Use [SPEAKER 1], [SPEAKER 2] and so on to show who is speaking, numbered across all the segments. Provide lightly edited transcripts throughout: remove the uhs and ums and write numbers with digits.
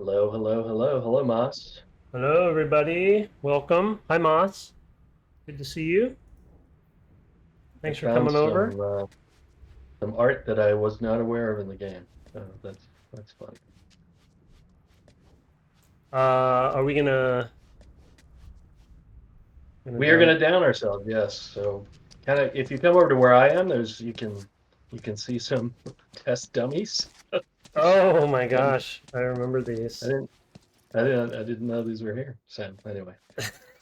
[SPEAKER 1] Hello, hello, hello, hello, Moss.
[SPEAKER 2] Hello, everybody. Welcome. Hi, Moss. Good to see you.
[SPEAKER 1] I
[SPEAKER 2] Thanks for
[SPEAKER 1] found
[SPEAKER 2] coming over.
[SPEAKER 1] some art that I was not aware of in the game. That's fun.
[SPEAKER 2] Are we gonna
[SPEAKER 1] We are
[SPEAKER 2] down?
[SPEAKER 1] gonna down ourselves, yes. So kind of if you come over to where I am, there's you can see some test dummies.
[SPEAKER 2] Oh my
[SPEAKER 1] And
[SPEAKER 2] gosh, I remember
[SPEAKER 1] I
[SPEAKER 2] these.
[SPEAKER 1] didn't I didn't know these were here. So anyway,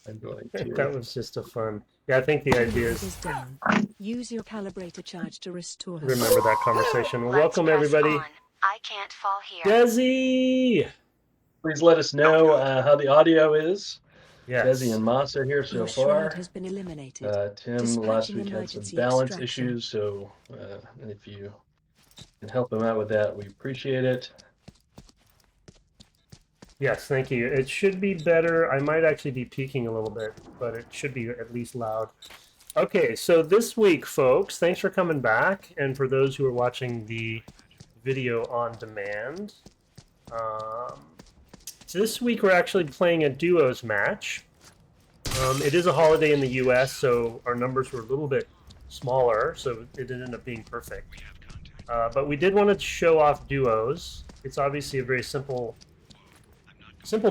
[SPEAKER 1] I'm going to
[SPEAKER 2] That was just a fun. Yeah, I think the idea
[SPEAKER 3] Payload
[SPEAKER 2] is
[SPEAKER 3] is down. Use your calibrator charge to restore her.
[SPEAKER 2] remember that conversation. Well,
[SPEAKER 4] Let's
[SPEAKER 2] welcome
[SPEAKER 4] press
[SPEAKER 2] everybody.
[SPEAKER 4] on. I can't fall here.
[SPEAKER 2] Desi.
[SPEAKER 1] please let us know how the audio is. Desi
[SPEAKER 2] Yes.
[SPEAKER 1] and Moss are here so
[SPEAKER 3] Your shroud
[SPEAKER 1] far.
[SPEAKER 3] has been eliminated.
[SPEAKER 1] Tim last
[SPEAKER 3] Dispatching
[SPEAKER 1] week had some
[SPEAKER 3] emergency
[SPEAKER 1] balance
[SPEAKER 3] extraction.
[SPEAKER 1] issues, so if you can help him out with that, we appreciate it.
[SPEAKER 2] Yes, thank you. It should be better. I might actually be peaking a little bit, but it should be at least loud. Okay, so this week, folks, thanks for coming back. And for those who are watching the video on demand, um, so this week we're actually playing a duos match. It is a holiday in the US, so our numbers were a little bit smaller, so it didn't end up being perfect. But we did want to show off duos. It's obviously a very simple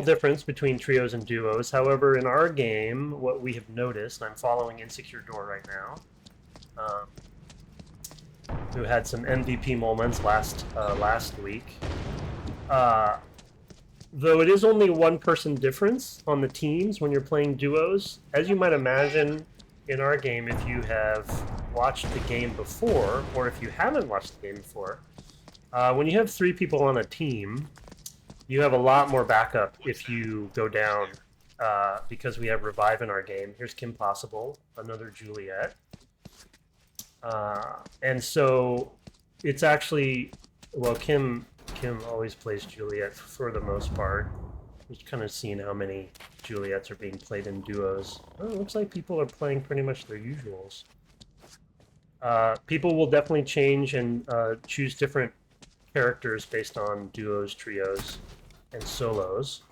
[SPEAKER 2] difference between trios and duos. However, in our game, what we have noticed, and I'm following Insecure Door right now, who had some MVP moments last week. Though it is only one person difference on the teams when you're playing duos, as you might imagine in our game, if you have watched the game before, or if you haven't watched the game before, when you have three people on a team, you have a lot more backup if you go down, because we have Revive in our game. Here's Kim Possible, another Juliet. And so it's actually, well, Kim always plays Juliet for the most part. Just kind of seeing how many Juliets are being played in duos. Oh, it looks like people are playing pretty much their usuals. People will definitely change and choose different characters based on duos, trios, and solos.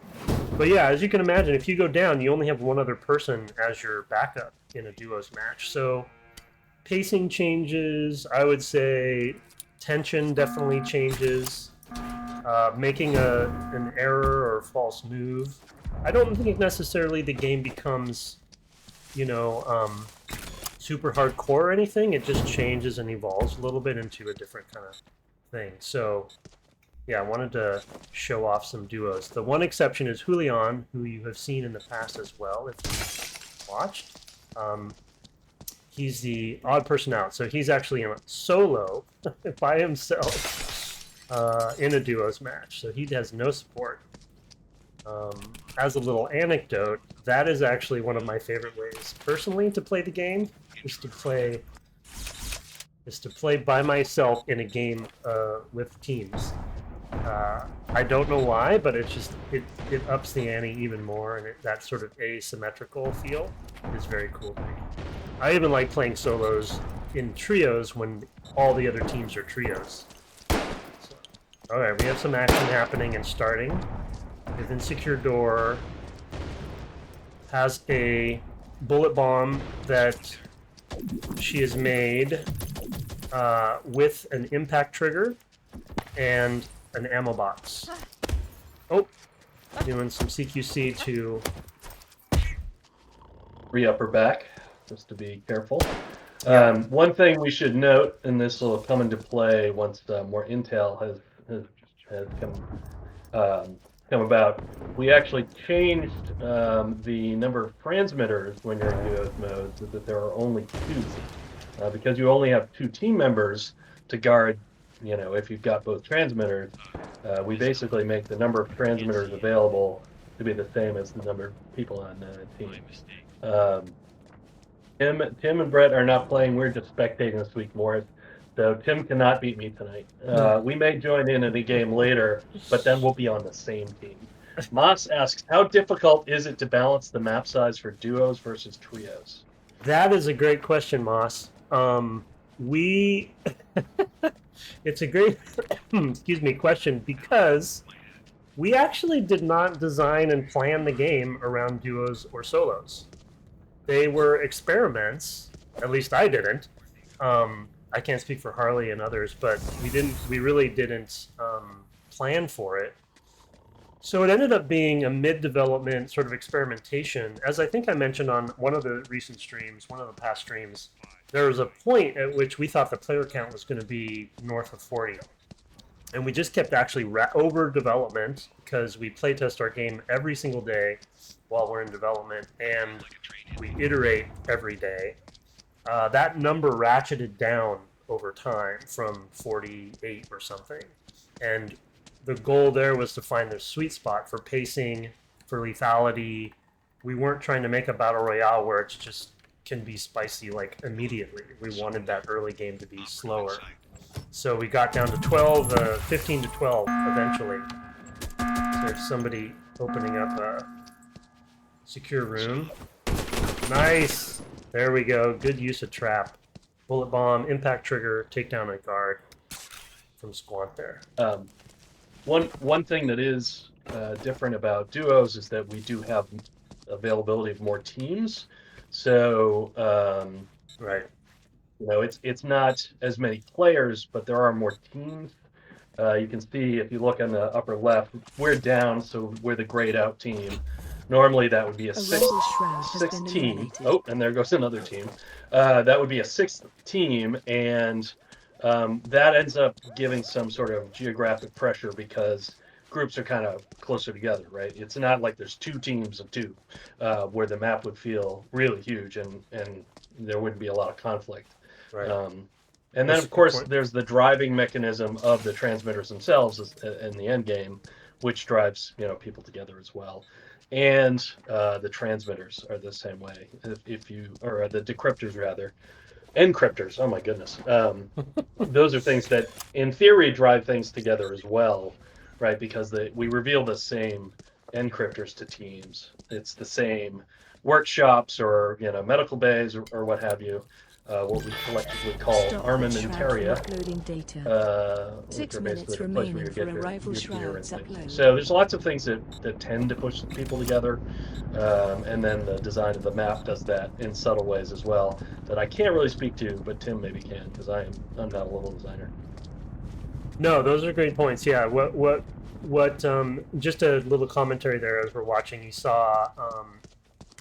[SPEAKER 2] But yeah, as you can imagine, if you go down, you only have one other person as your backup in a duos match. So pacing changes. I would say tension definitely changes. Making an error or false move. I don't think necessarily the game becomes, you know, super hardcore or anything. It just changes and evolves a little bit into a different kind of thing. So, yeah, I wanted to show off some duos. The one exception is Julian, who you have seen in the past as well, if you watched. He's the odd person out, so he's actually in a solo by himself in a duos match, so he has no support. As a little anecdote, that is actually one of my favorite ways, personally, to play the game. Is to play by myself in a game with teams. I don't know why, but it ups the ante even more, and that sort of asymmetrical feel is very cool to me. I even like playing solos in trios when all the other teams are trios. So, all right, we have some action happening and starting. With Insecure Door has a bullet bomb that she has made with an impact trigger and an ammo box. Oh, doing some CQC to
[SPEAKER 1] Re-up her back, just to be careful.
[SPEAKER 2] Yeah.
[SPEAKER 1] One thing we should note, and this will come into play once more intel has come about. We actually changed the number of transmitters when you're in duos mode so that there are only two, because you only have two team members to guard. You know, if you've got both transmitters, we basically make the number of transmitters available to be the same as the number of people on the team. Tim and Brett are not playing. We're just spectating this week, Morris. So Tim cannot beat me tonight. We may join in a game later, but then we'll be on the same team. Moss asks, how difficult is it to balance the map size for duos versus trios?
[SPEAKER 2] That is a great question, Moss. We it's a great excuse me question because we actually did not design and plan the game around duos or solos. They were experiments. At least I didn't. I can't speak for Harley and others, but we really didn't plan for it. So it ended up being a mid-development sort of experimentation. As I think I mentioned on one of the recent streams, one of the past streams, there was a point at which we thought the player count was going to be north of 40. And we just kept actually over development because we playtest our game every single day while we're in development, and we iterate every day. That number ratcheted down over time from 48 or something. And the goal there was to find the sweet spot for pacing, for lethality. We weren't trying to make a battle royale where it's just can be spicy like immediately. We wanted that early game to be slower. So we got down to 12, 15 to 12 eventually. So there's somebody opening up a secure room. Nice! There we go. Good use of trap. Bullet bomb, impact trigger, take down a guard from Squant there.
[SPEAKER 1] One thing that is different about duos is that we do have availability of more teams. So
[SPEAKER 2] right.
[SPEAKER 1] You know, it's not as many players, but there are more teams. You can see if you look on the upper left, we're down, so we're the grayed out team. Normally that would be a six team. Oh, and there goes another team. That would be a sixth team, and that ends up giving some sort of geographic pressure because groups are kind of closer together, right? It's not like there's two teams of two, where the map would feel really huge and there wouldn't be a lot of conflict.
[SPEAKER 2] Right.
[SPEAKER 1] And then, of course, there's the driving mechanism of the transmitters themselves in the end game, which drives people together as well. And the transmitters are the same way. Or the decryptors rather, encryptors. Oh my goodness, those are things that, in theory, drive things together as well, right? Because we reveal the same encryptors to teams. It's the same workshops or medical bays or what have you. What we collectively call armamentaria.
[SPEAKER 3] 6 minutes remaining for arrival shrouds upload.
[SPEAKER 1] So there's lots of things that tend to push people together, and then the design of the map does that in subtle ways as well that I can't really speak to, but Tim maybe can because I'm not a level designer.
[SPEAKER 2] No, those are great points. Yeah, what just a little commentary there as we're watching. You saw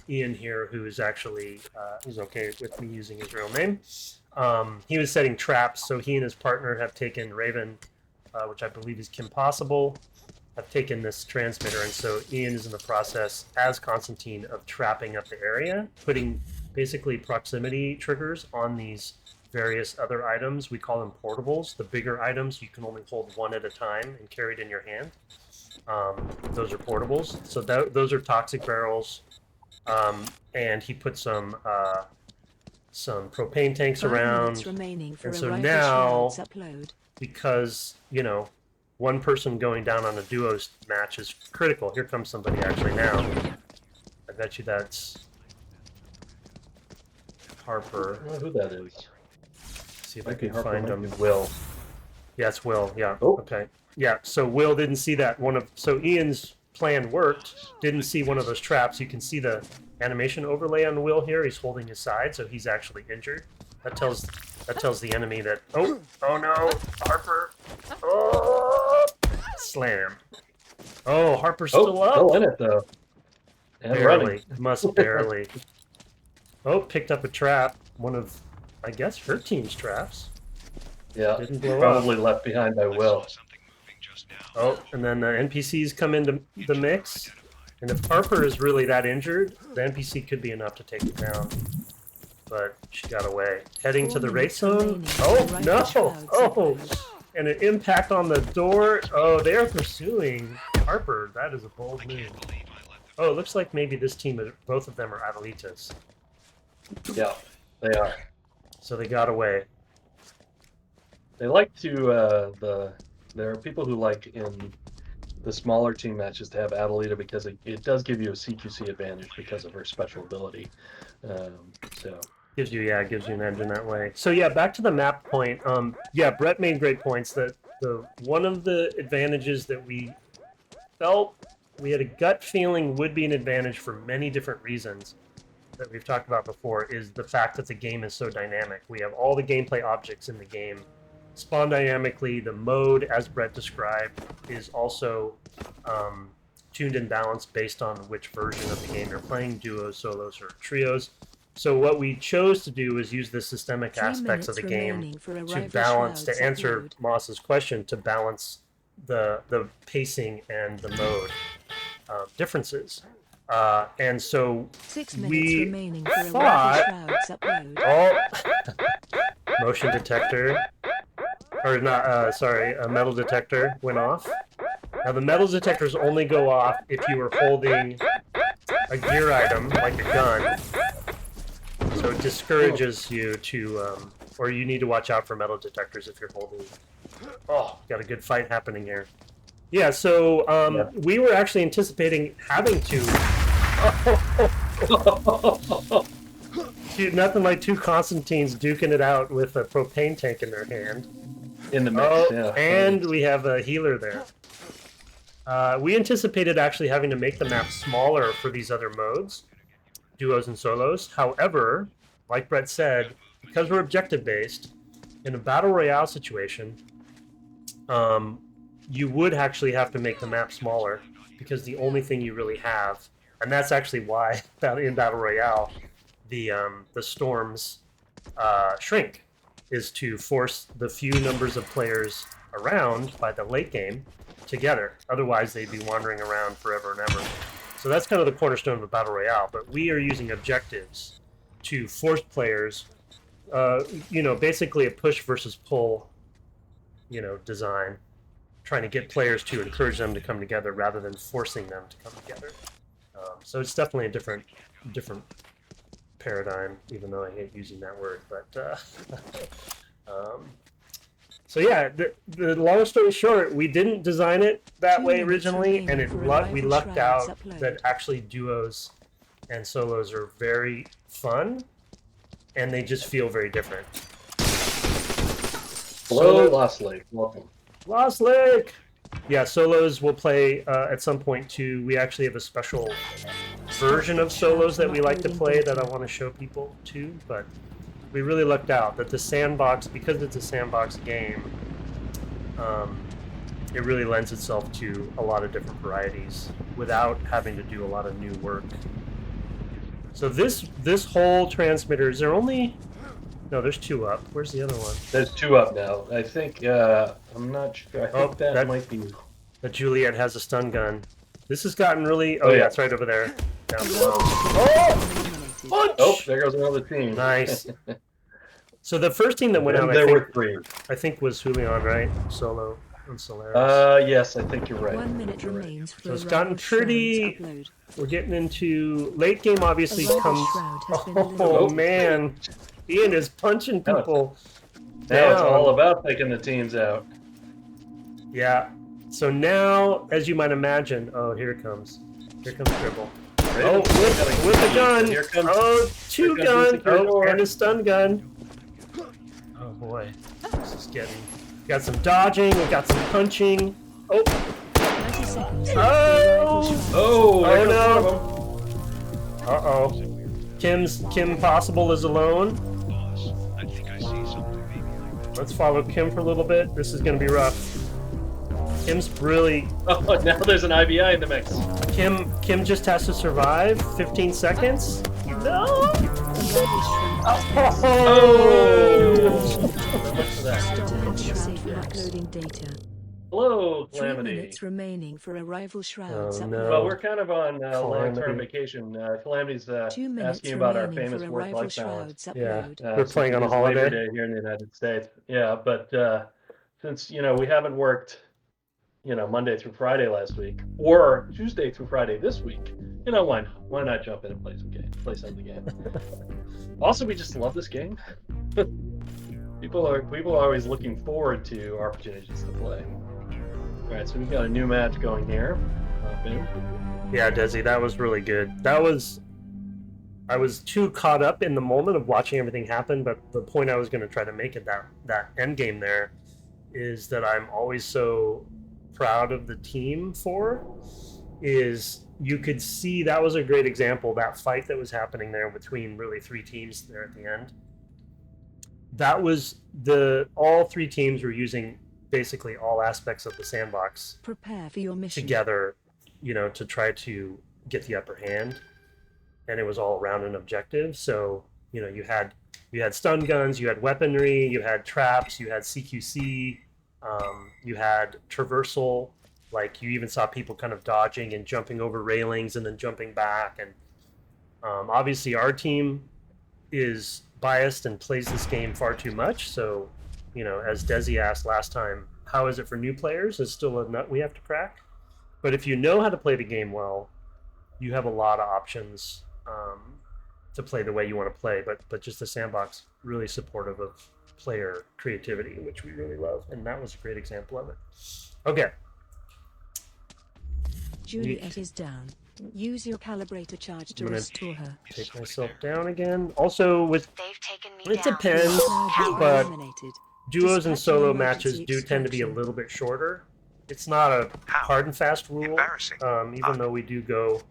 [SPEAKER 2] Ian here, who is actually is okay with me using his real name. He was setting traps, so he and his partner have taken Raven, which I believe is Kim Possible, have taken this transmitter, and so Ian is in the process, as Constantine, of trapping up the area, putting basically proximity triggers on these various other items. We call them portables. The bigger items you can only hold one at a time and carry it in your hand. Those are portables. So those are toxic barrels. And he put some propane tanks around, and so now, because one person going down on a duos match is critical. Here comes somebody actually now. I bet you that's Harper.
[SPEAKER 1] I don't know who that is.
[SPEAKER 2] See if I can find him. Will. Yeah, it's Will. Yeah. Oh. Okay. Yeah. So Will didn't see that so Ian's plan worked. Didn't see one of those traps. You can see the animation overlay on Will here. He's holding his side, so he's actually injured. That tells the enemy that oh no, Harper. Oh, slam. Oh, Harper's still up.
[SPEAKER 1] Still in it though. And
[SPEAKER 2] barely.
[SPEAKER 1] Running.
[SPEAKER 2] Must barely. Oh, picked up a trap. One of, I guess, her team's traps.
[SPEAKER 1] Yeah.
[SPEAKER 2] Didn't blow
[SPEAKER 1] probably
[SPEAKER 2] up.
[SPEAKER 1] left behind by Will.
[SPEAKER 2] Oh, and then the NPCs come into the mix. And if Harper is really that injured, the NPC could be enough to take it down. But she got away. Heading to the race zone. Oh, no! Oh! And an impact on the door. Oh, they are pursuing Harper. That is a bold move. Oh, it looks like maybe this team, both of them are Adelitas.
[SPEAKER 1] Yeah, they are.
[SPEAKER 2] So they got away.
[SPEAKER 1] They like to, there are people who like in the smaller team matches to have Adelita because it does give you a CQC advantage because of her special ability. So
[SPEAKER 2] gives you an edge in that way. So yeah, back to the map point. Yeah, Brett made great points that one of the advantages that we felt we had a gut feeling would be an advantage for many different reasons that we've talked about before is the fact that the game is so dynamic. We have all the gameplay objects in the game spawn dynamically. The mode, as Brett described, is also tuned and balanced based on which version of the game you're playing, duos, solos, or trios. So what we chose to do is use the systemic aspects of the game to balance, to answer Moss's question, to balance the pacing and the mode differences. And so
[SPEAKER 3] 6 minutes
[SPEAKER 2] we
[SPEAKER 3] remaining for
[SPEAKER 2] thought,
[SPEAKER 3] Shrouds upload.
[SPEAKER 2] oh, motion detector, or not, sorry, a metal detector went off. Now the metal detectors only go off if you are holding a gear item, like a gun. So it discourages you to, or you need to watch out for metal detectors if you're holding. Oh, got a good fight happening here. Yeah, so we were actually anticipating having to. Dude, nothing like two Constantines duking it out with a propane tank in their hand.
[SPEAKER 1] In the mix, yeah.
[SPEAKER 2] And we have a healer there. We anticipated actually having to make the map smaller for these other modes, duos and solos. However, like Brett said, because we're objective-based, in a battle royale situation, you would actually have to make the map smaller because the only thing you really have, and that's actually why in battle royale, the storms shrink, is to force the few numbers of players around by the late game together. Otherwise, they'd be wandering around forever and ever. So that's kind of the cornerstone of a battle royale. But we are using objectives to force players, basically a push versus pull, design, trying to get players to encourage them to come together rather than forcing them to come together. So it's definitely a different paradigm, even though I hate using that word. But so yeah, the long story short, we didn't design it that way originally, and we lucked out that actually duos and solos are very fun, and they just feel very different.
[SPEAKER 1] Hello, Lost Lake. Welcome.
[SPEAKER 2] Lost Lake! Yeah, solos will play at some point too. We actually have a special version of solos that we like to play that I want to show people too, but we really lucked out that the sandbox, because it's a sandbox game, it really lends itself to a lot of different varieties without having to do a lot of new work. So this whole transmitter, is there only... No, there's two up. Where's the other one?
[SPEAKER 1] There's two up now. I think, I'm not sure. I think that might be...
[SPEAKER 2] But Juliet has a stun gun. This has gotten really... Oh, yeah, it's right over there. Down below. Oh!
[SPEAKER 1] Oh, there goes another team.
[SPEAKER 2] Nice. So the first team that went out, I think was Julian, right? Solo and Solaris.
[SPEAKER 1] Yes, I think you're right.
[SPEAKER 3] 1 minute remains for
[SPEAKER 2] So it's gotten pretty... We're getting into... Late game obviously comes... Oh, man. Ian is punching people.
[SPEAKER 1] Now it's all about taking the teams out.
[SPEAKER 2] Yeah. So now, as you might imagine... Oh, here it comes. Here comes Dribble. Oh, with a gun!
[SPEAKER 1] Here comes,
[SPEAKER 2] two guns! Oh, and a stun gun. Oh boy, this is getting... We got some dodging, we got some punching. Oh! Oh no! Uh-oh. Kim Possible is alone. Let's follow Kim for a little bit. This is gonna be rough. Kim's really...
[SPEAKER 1] Oh, now there's an IBI in the mix.
[SPEAKER 2] Kim just has to survive 15 seconds. No!
[SPEAKER 1] Hello, Calamity.
[SPEAKER 3] 3 minutes remaining for arrival Shrouds upload.
[SPEAKER 2] No.
[SPEAKER 1] Well, we're kind of on long-term vacation. Calamity's
[SPEAKER 3] 2 minutes
[SPEAKER 1] asking about our
[SPEAKER 3] remaining
[SPEAKER 1] famous
[SPEAKER 3] for
[SPEAKER 1] work-life
[SPEAKER 3] arrival
[SPEAKER 1] balance.
[SPEAKER 3] Shrouds
[SPEAKER 2] Yeah,
[SPEAKER 3] upload.
[SPEAKER 2] we're playing on a
[SPEAKER 1] It's Labor
[SPEAKER 2] holiday.
[SPEAKER 1] Day here in the United States. Yeah, but since we haven't worked, Monday through Friday last week, or Tuesday through Friday this week, why not jump in and play some of the game? Also, we just love this game. People are always looking forward to opportunities to play. All right, so we've got a new match going here.
[SPEAKER 2] Yeah, Desi, that was really good. I was too caught up in the moment of watching everything happen, but the point I was going to try to make at that end game there is that I'm always so proud of the team for is you could see that was a great example, that fight that was happening there between really three teams there at the end. That was all three teams were using basically all aspects of the sandbox
[SPEAKER 3] Prepare for your mission.
[SPEAKER 2] together, to try to get the upper hand, and it was all around an objective. So you had stun guns, you had weaponry, you had traps, you had CQC, you had traversal. Like you even saw people kind of dodging and jumping over railings and then jumping back. And obviously our team is biased and plays this game far too much. So, as Desi asked last time, how is it for new players? It's still a nut we have to crack. But if you know how to play the game well, you have a lot of options to play the way you want to play. But just the sandbox really supportive of player creativity, which we really love. And that was a great example of it. Okay.
[SPEAKER 3] Juliet is down. Use your calibrator charge to restore her.
[SPEAKER 2] Take myself down again. Also, with
[SPEAKER 4] They've taken me
[SPEAKER 2] it
[SPEAKER 4] down.
[SPEAKER 2] depends,
[SPEAKER 3] Now
[SPEAKER 2] but
[SPEAKER 3] eliminated.
[SPEAKER 2] duos and
[SPEAKER 3] Dispatch
[SPEAKER 2] solo
[SPEAKER 3] an
[SPEAKER 2] matches
[SPEAKER 3] emergency
[SPEAKER 2] do tend to be a
[SPEAKER 3] extraction.
[SPEAKER 2] little bit shorter. It's not a hard and fast rule,
[SPEAKER 5] Embarrassing.
[SPEAKER 2] even though we do go,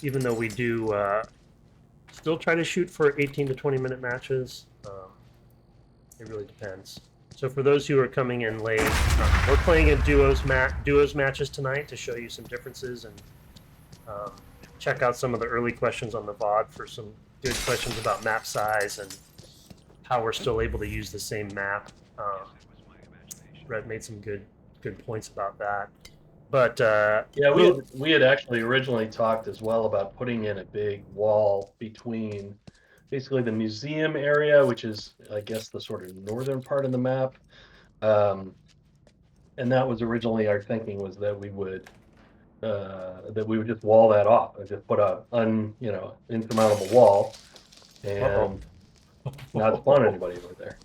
[SPEAKER 2] even though we do still try to shoot for 18 to 20 minute matches. It really depends. So for those who are coming in late, we're playing in duos matches tonight to show you some differences and check out some of the early questions on the VOD for some good questions about map size and how we're still able to use the same map. Brett made some good points about that. But
[SPEAKER 1] Yeah, we had actually originally talked as well about putting in a big wall between basically the museum area, which is, I guess, the sort of northern part of the map. And that was originally our thinking, was that we would just wall that off and just put a insurmountable wall and not spawn anybody over there.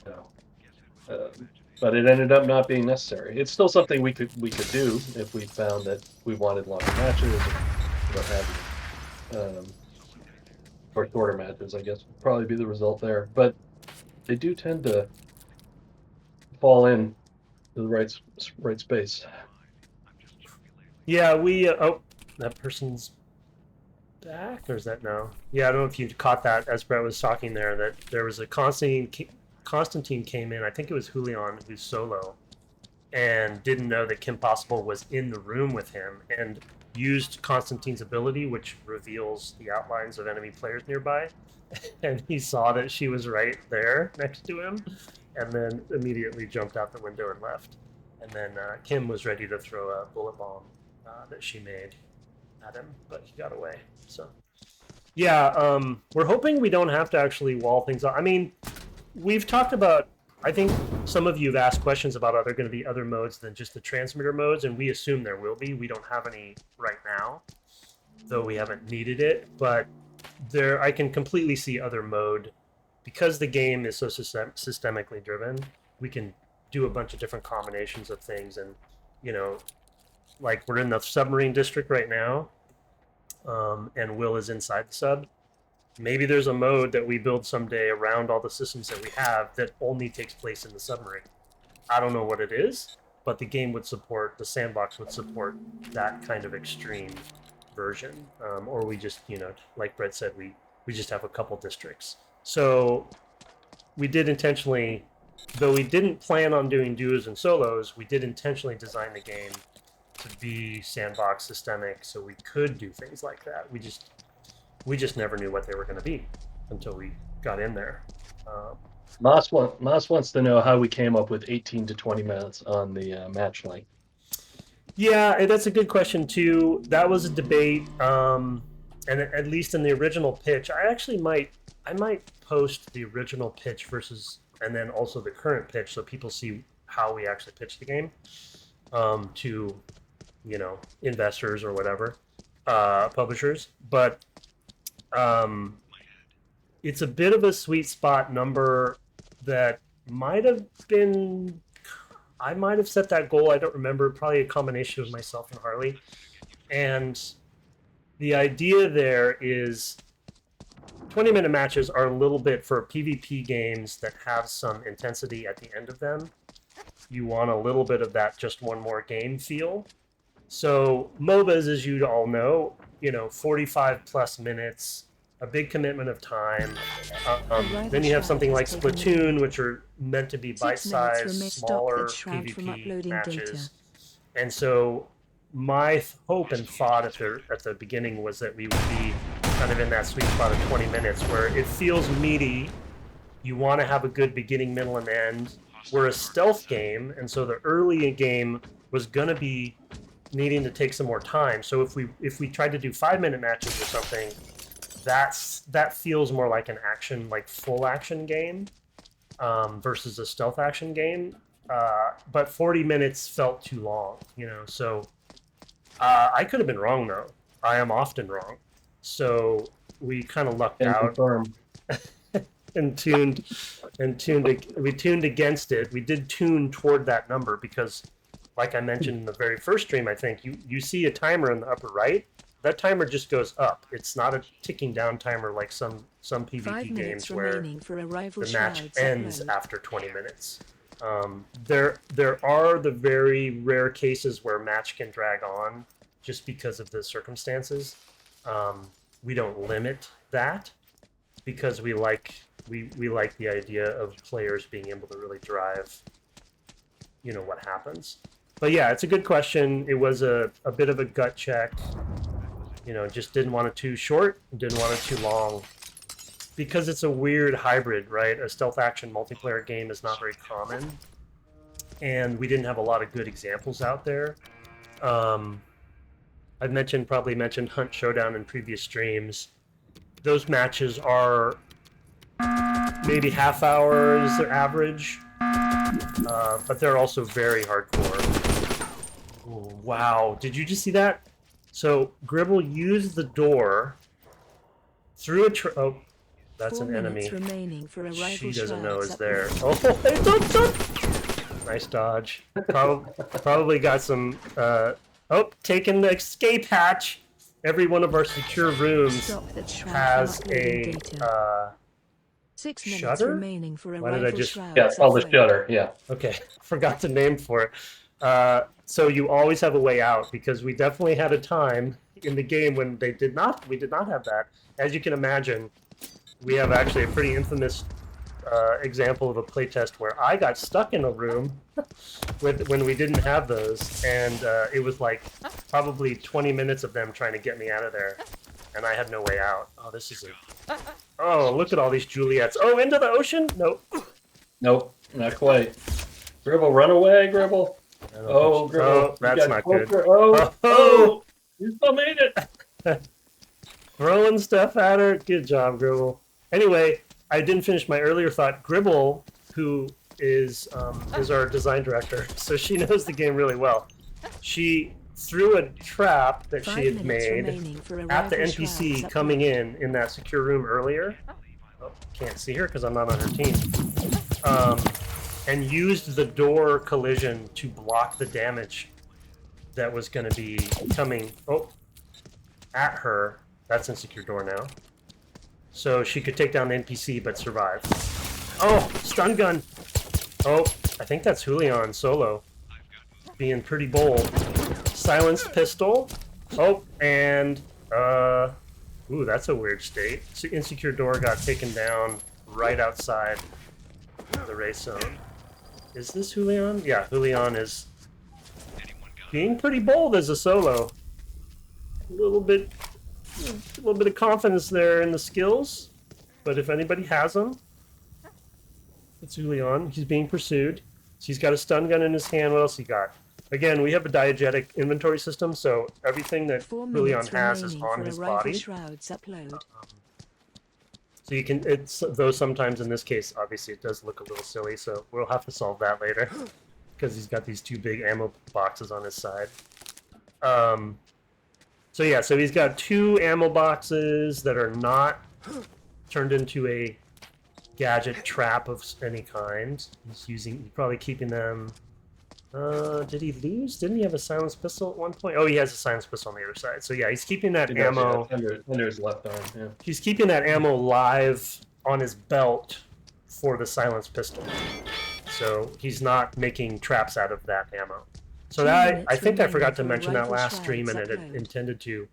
[SPEAKER 1] So, but it ended up not being necessary. It's still something we could do if we found that we wanted longer matches and what have you. Or shorter matches, I guess, would probably be the result there. But they do tend to fall in to the right space.
[SPEAKER 2] yeah, that person's back, or is that no? Yeah, I don't know if you caught that as Brett was talking there, that there was a Constantine came in, I think it was Julian, who's solo, and didn't know that Kim Possible was in the room with him, and used Constantine's ability, which reveals the outlines of enemy players nearby, and he saw that she was right there next to him, and then immediately jumped out the window and left. And then Kim was ready to throw a bullet bomb that she made at him, but he got away. So, yeah, we're hoping we don't have to actually wall things up. I mean, we've talked about, I think some of you have asked questions about are there going to be other modes than just the transmitter modes, and we assume there will be. We don't have any right now, though we haven't needed it, but I can completely see other mode. Because the game is so systemically driven, we can do a bunch of different combinations of things, and like we're in the submarine district right now, and Will is inside the sub. Maybe there's a mode that we build someday around all the systems that we have that only takes place in the submarine. I don't know what it is, but the game would support, the sandbox would support that kind of extreme version. Or we just, like Brett said, we just have a couple districts. So we did intentionally, though we didn't plan on doing duos and solos, we did intentionally design the game to be sandbox systemic so we could do things like that. We just never knew what they were going to be until we got in there.
[SPEAKER 1] Moss wants to know how we came up with 18 to 20 minutes on the match length.
[SPEAKER 2] Yeah, that's a good question too. That was a debate, and at least in the original pitch, I might post the original pitch versus, and then also the current pitch, so people see how we actually pitch the game to, investors or whatever, publishers. But it's a bit of a sweet spot number that might have been, I might have set that goal. I don't remember, probably a combination of myself and Harley. And the idea there is 20-minute matches are a little bit for PvP games that have some intensity at the end of them. You want a little bit of that just one more game feel. So MOBAs, as you all know, 45 plus minutes, a big commitment of time. Then you have something like Splatoon, which are meant to be bite-sized, smaller PvP matches. And so my hope and thought at the beginning was that we would be kind of in that sweet spot of 20 minutes where it feels meaty. You want to have a good beginning, middle, and end. We're a stealth game, and so the early game was going to be needing to take some more time. So if we tried to do 5-minute matches or something, that feels more like an action, like full action game versus a stealth action game. But 40 minutes felt too long, So I could have been wrong though. I am often wrong. So we kind of lucked out and tuned against it. We did tune toward that number because, like I mentioned in the very first stream, I think you see a timer in the upper right. That timer just goes up. It's not a ticking down timer like some PvP games where the match ends after 20 minutes. There are the very rare cases where a match can drag on just because of the circumstances. We don't limit that because we like the idea of players being able to really drive what happens. But yeah, it's a good question. It was a bit of a gut check. Just didn't want it too short, didn't want it too long. Because it's a weird hybrid, right? A stealth action multiplayer game is not very common. And we didn't have a lot of good examples out there. I've probably mentioned Hunt Showdown in previous streams. Those matches are maybe half hours average, but they're also very hardcore. Ooh, wow, did you just see that? So Gribble used the door through a oh, that's an enemy. She doesn't know it's there. Oh, hey, don't. Nice dodge. Probably got some. Taking the escape hatch. Every one of our secure rooms has a
[SPEAKER 3] 6 minutes
[SPEAKER 2] shutter?
[SPEAKER 3] remaining for a
[SPEAKER 2] Why did I just?
[SPEAKER 1] Yeah, it's called the shutter. Yeah.
[SPEAKER 2] Okay, forgot the name for it. So you always have a way out because we definitely had a time in the game when we did not have that. As you can imagine, we have actually a pretty infamous example of a playtest where I got stuck in a room when we didn't have those, and it was like probably 20 minutes of them trying to get me out of there, and I had no way out. Oh, this is a... Oh, look at all these Juliets. Oh, into the ocean? Nope.
[SPEAKER 1] Nope, not quite. Gribble, run away, Gribble. Oh, Gribble.
[SPEAKER 2] Oh, that's not good.
[SPEAKER 1] Oh, you still made it.
[SPEAKER 2] Throwing stuff at her. Good job, Gribble. Anyway, I didn't finish my earlier thought. Gribble, who is our design director, so she knows the game really well. She threw a trap that she had made at the NPC coming in that secure room earlier. Oh, can't see her because I'm not on her team. And used the door collision to block the damage that was going to be coming at her. That's insecure door now. So she could take down the NPC but survive. Oh, stun gun! Oh, I think that's Julian solo. Being pretty bold. Silenced pistol. Oh, and ooh, that's a weird state. So insecure door got taken down right outside the race zone. Is this Julian? Yeah, Julian is being pretty bold as a solo. A little bit of confidence there in the skills, but if anybody has them, it's Julian. He's being pursued. So he's got a stun gun in his hand. What else he got? Again, we have a diegetic inventory system, so everything that Julian has is on his body. So you can, though sometimes in this case, obviously it does look a little silly, so we'll have to solve that later, because he's got these two big ammo boxes on his side. So yeah, so he's got two ammo boxes that are not turned into a gadget trap of any kind. He's probably keeping them, Did he lose? Didn't he have a silenced pistol at one point? Oh, he has a silenced pistol on the other side. So yeah, he's keeping that
[SPEAKER 1] He does,
[SPEAKER 2] ammo.
[SPEAKER 1] yeah, under his left arm. Yeah.
[SPEAKER 2] He's keeping that ammo live on his belt for the silenced pistol. So he's not making traps out of that ammo. So that I think I forgot to mention that last stream, and it intended to.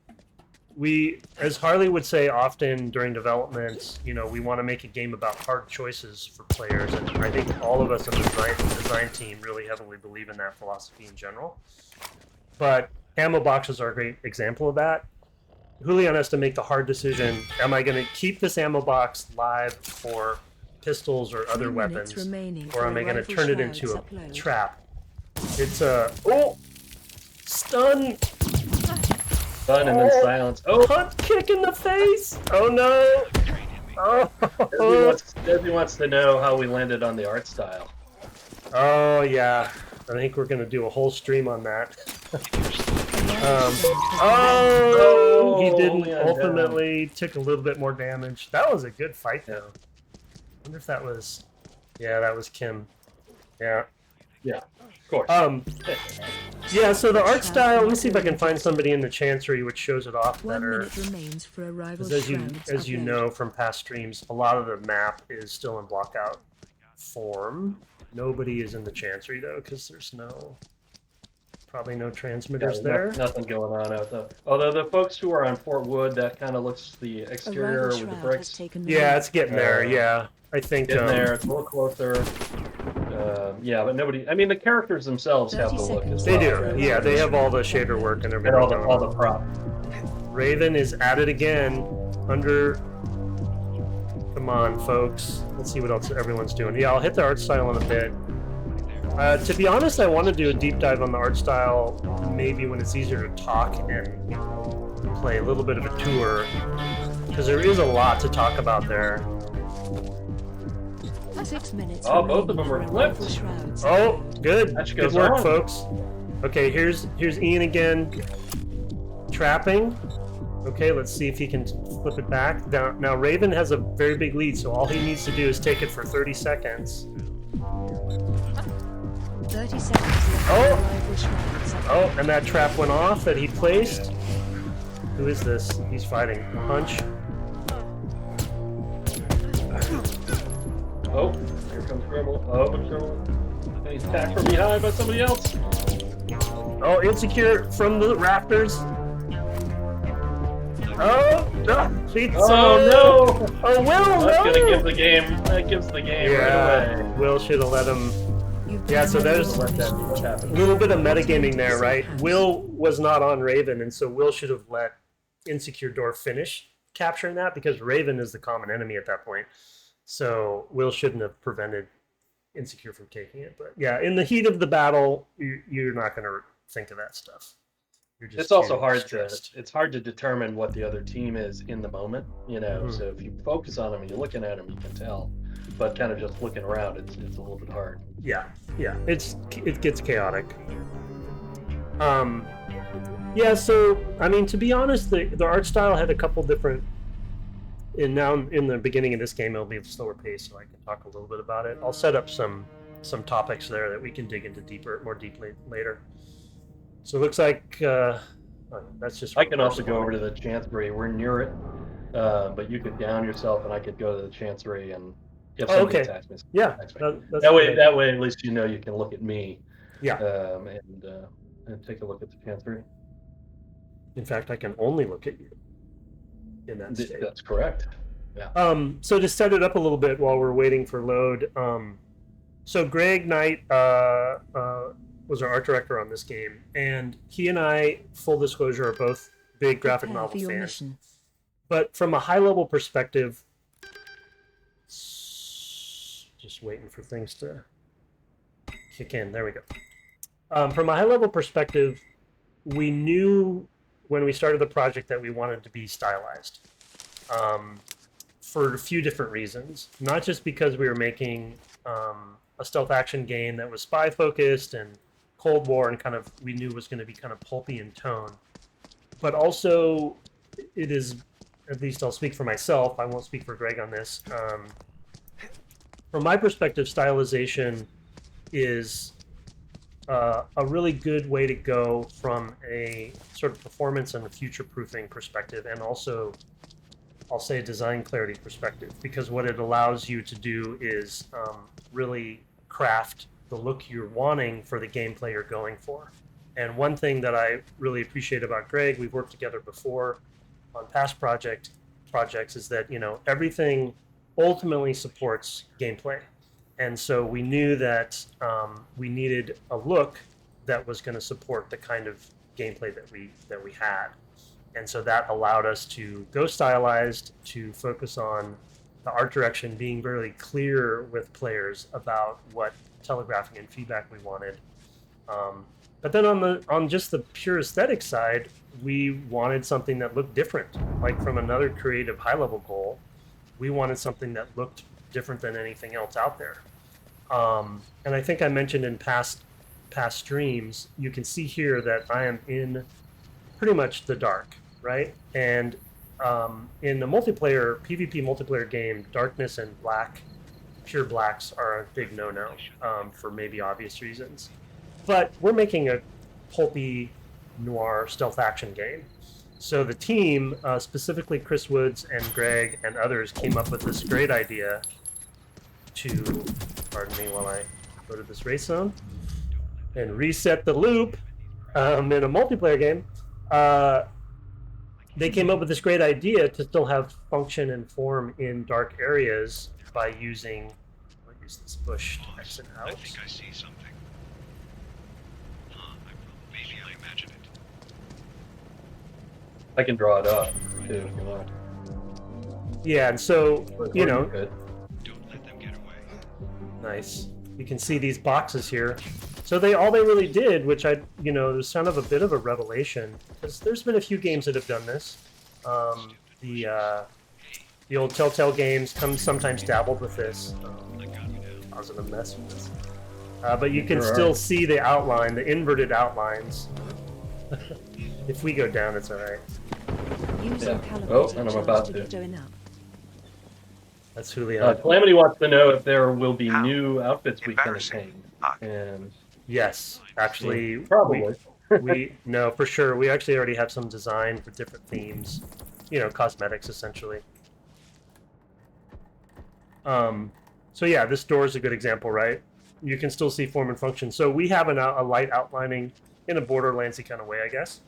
[SPEAKER 2] We, as Harley would say often during development, you know, we want to make a game about hard choices for players, and I think all of us on the design team really heavily believe in that philosophy in general. But ammo boxes are a great example of that. Julian has to make the hard decision: am I going to keep this ammo box live for pistols or other weapons, or am I going to turn it into a trap? It's a stun.
[SPEAKER 1] Stun and then silence. Oh,
[SPEAKER 2] Hunt kick in the face! Oh no! Oh.
[SPEAKER 1] Desi wants to know how we landed on the art style.
[SPEAKER 2] Oh yeah, I think we're gonna do a whole stream on that. He didn't. Ultimately, took a little bit more damage. That was a good fight though. I wonder if that was. Yeah, that was Kim. Yeah.
[SPEAKER 1] Yeah, of course.
[SPEAKER 2] Yeah, so the art style, let me see if I can find somebody in the Chancery which shows it off better.
[SPEAKER 3] 1 minute remains for arrival.
[SPEAKER 2] As you know from past streams, a lot of the map is still in blockout form. Nobody is in the Chancery though, because there's probably no transmitters there.
[SPEAKER 1] Nothing going on out there. Although the folks who are on Fort Wood, that kind of looks the exterior with the bricks.
[SPEAKER 2] Yeah, it's getting there. Yeah, I think
[SPEAKER 1] getting there. It's a little closer. Yeah, but nobody. I mean, the characters themselves have the look as well.
[SPEAKER 2] They do.
[SPEAKER 1] Right?
[SPEAKER 2] Yeah, they have all the shader work and everything.
[SPEAKER 1] And all the prop.
[SPEAKER 2] Raven is at it again. Under. Come on, folks. Let's see what else everyone's doing. Yeah, I'll hit the art style in a bit. To be honest, I want to do a deep dive on the art style, maybe when it's easier to talk and play a little bit of a tour, because there is a lot to talk about there.
[SPEAKER 3] 6 minutes.
[SPEAKER 1] Oh, both of them were flipped.
[SPEAKER 2] Oh, good. Good work,
[SPEAKER 1] on.
[SPEAKER 2] folks. Okay, here's Ian again. Trapping. Okay, let's see if he can flip it back. Now Raven has a very big lead, so all he needs to do is take it for 30 seconds.
[SPEAKER 3] 30 seconds.
[SPEAKER 2] Oh, and that trap went off that he placed. Who is this? He's fighting. Punch.
[SPEAKER 1] Oh, here comes Gribble. Oh, Gribble. And he's attacked from behind by somebody else.
[SPEAKER 2] Oh, insecure from the rafters. Oh, no.
[SPEAKER 1] Oh, no.
[SPEAKER 2] Oh, Will,
[SPEAKER 1] That's gonna give the game. That gives the game right away.
[SPEAKER 2] Will should have let him. Yeah, so there's a little bit of metagaming there, right? Will was not on Raven, and so Will should have let Insecure Door finish capturing that, because Raven is the common enemy at that point. So Will shouldn't have prevented Insecure from taking it. But yeah, in the heat of the battle, you're not going to think of that stuff. You're just
[SPEAKER 1] it's also hard to determine what the other team is in the moment, you know. Mm-hmm. So if you focus on them and you're looking at them, you can tell. But kind of just looking around, it's a little bit hard.
[SPEAKER 2] Yeah, it gets chaotic. Yeah. So I mean, to be honest, the art style had a couple different. And now in the beginning of this game, it'll be a slower pace, so I can talk a little bit about it. I'll set up some topics there that we can dig into more deeply later. So it looks like that's just.
[SPEAKER 1] I can also go over to the Chancery. We're near it, but you could down yourself, and I could go to the Chancery and if somebody attacks me.
[SPEAKER 2] Yeah,
[SPEAKER 1] that way at least you know you can look at me.
[SPEAKER 2] Yeah.
[SPEAKER 1] And take a look at the Chancery.
[SPEAKER 2] In fact, I can only look at you. In that state.
[SPEAKER 1] That's correct. Yeah.
[SPEAKER 2] So to set it up a little bit while we're waiting for load, so Greg Knight was our art director on this game, and he and I, full disclosure, are both big graphic novel fans. But from a high-level perspective, just waiting for things to kick in. There we go. From a high-level perspective, we knew when we started the project that we wanted to be stylized for a few different reasons. Not just because we were making a stealth action game that was spy focused and Cold War and kind of we knew was going to be kind of pulpy in tone, but also it is, at least I'll speak for myself, I won't speak for Greg on this. From my perspective, stylization is a really good way to go from a sort of performance and future-proofing perspective, and also, I'll say, design clarity perspective, because what it allows you to do is really craft the look you're wanting for the gameplay you're going for. And one thing that I really appreciate about Greg, we've worked together before on past projects, is that everything ultimately supports gameplay. And so we knew that we needed a look that was going to support the kind of gameplay that we had. And so that allowed us to go stylized, to focus on the art direction, being very clear with players about what telegraphing and feedback we wanted. But then on just the pure aesthetic side, we wanted something that looked different. Like from another creative high-level goal, we wanted something that looked different than anything else out there. And I think I mentioned in past streams, you can see here that I am in pretty much the dark, right? And in a multiplayer, PvP multiplayer game, darkness and pure blacks are a big no-no for maybe obvious reasons. But we're making a pulpy noir stealth action game. So the team, specifically Chris Woods and Greg and others, came up with this great idea to, pardon me while I go to this race zone, and reset the loop in a multiplayer game. They came up with this great idea to still have function and form in dark areas by using, I'll use this bush to exit out.
[SPEAKER 5] I think I see something. Maybe I imagine it.
[SPEAKER 1] I can draw it up too if you want.
[SPEAKER 2] Yeah, and so,
[SPEAKER 1] Good.
[SPEAKER 5] Don't let them get away.
[SPEAKER 2] Nice. You can see these boxes here. So all they really did, which was kind of a bit of a revelation, because there's been a few games that have done this. The old Telltale games sometimes dabbled with this. Causing a mess with this. But you can still see the outline, the inverted outlines. If we go down, it's all right.
[SPEAKER 3] Use
[SPEAKER 1] Yeah.
[SPEAKER 3] your calibrator
[SPEAKER 1] Oh, and I'm
[SPEAKER 3] charge
[SPEAKER 1] about
[SPEAKER 3] to
[SPEAKER 1] to.
[SPEAKER 3] get going up.
[SPEAKER 2] That's Julio.
[SPEAKER 1] Calamity wants to know if there will be
[SPEAKER 5] How?
[SPEAKER 1] new outfits we can
[SPEAKER 5] Embarrassing.
[SPEAKER 1] attain. And
[SPEAKER 2] Yes, actually,
[SPEAKER 1] probably.
[SPEAKER 2] we no, for sure. We actually already have some design for different themes, cosmetics essentially. So yeah, this door is a good example, right? You can still see form and function. So we have a light outlining in a Borderlandsy kind of way, I guess.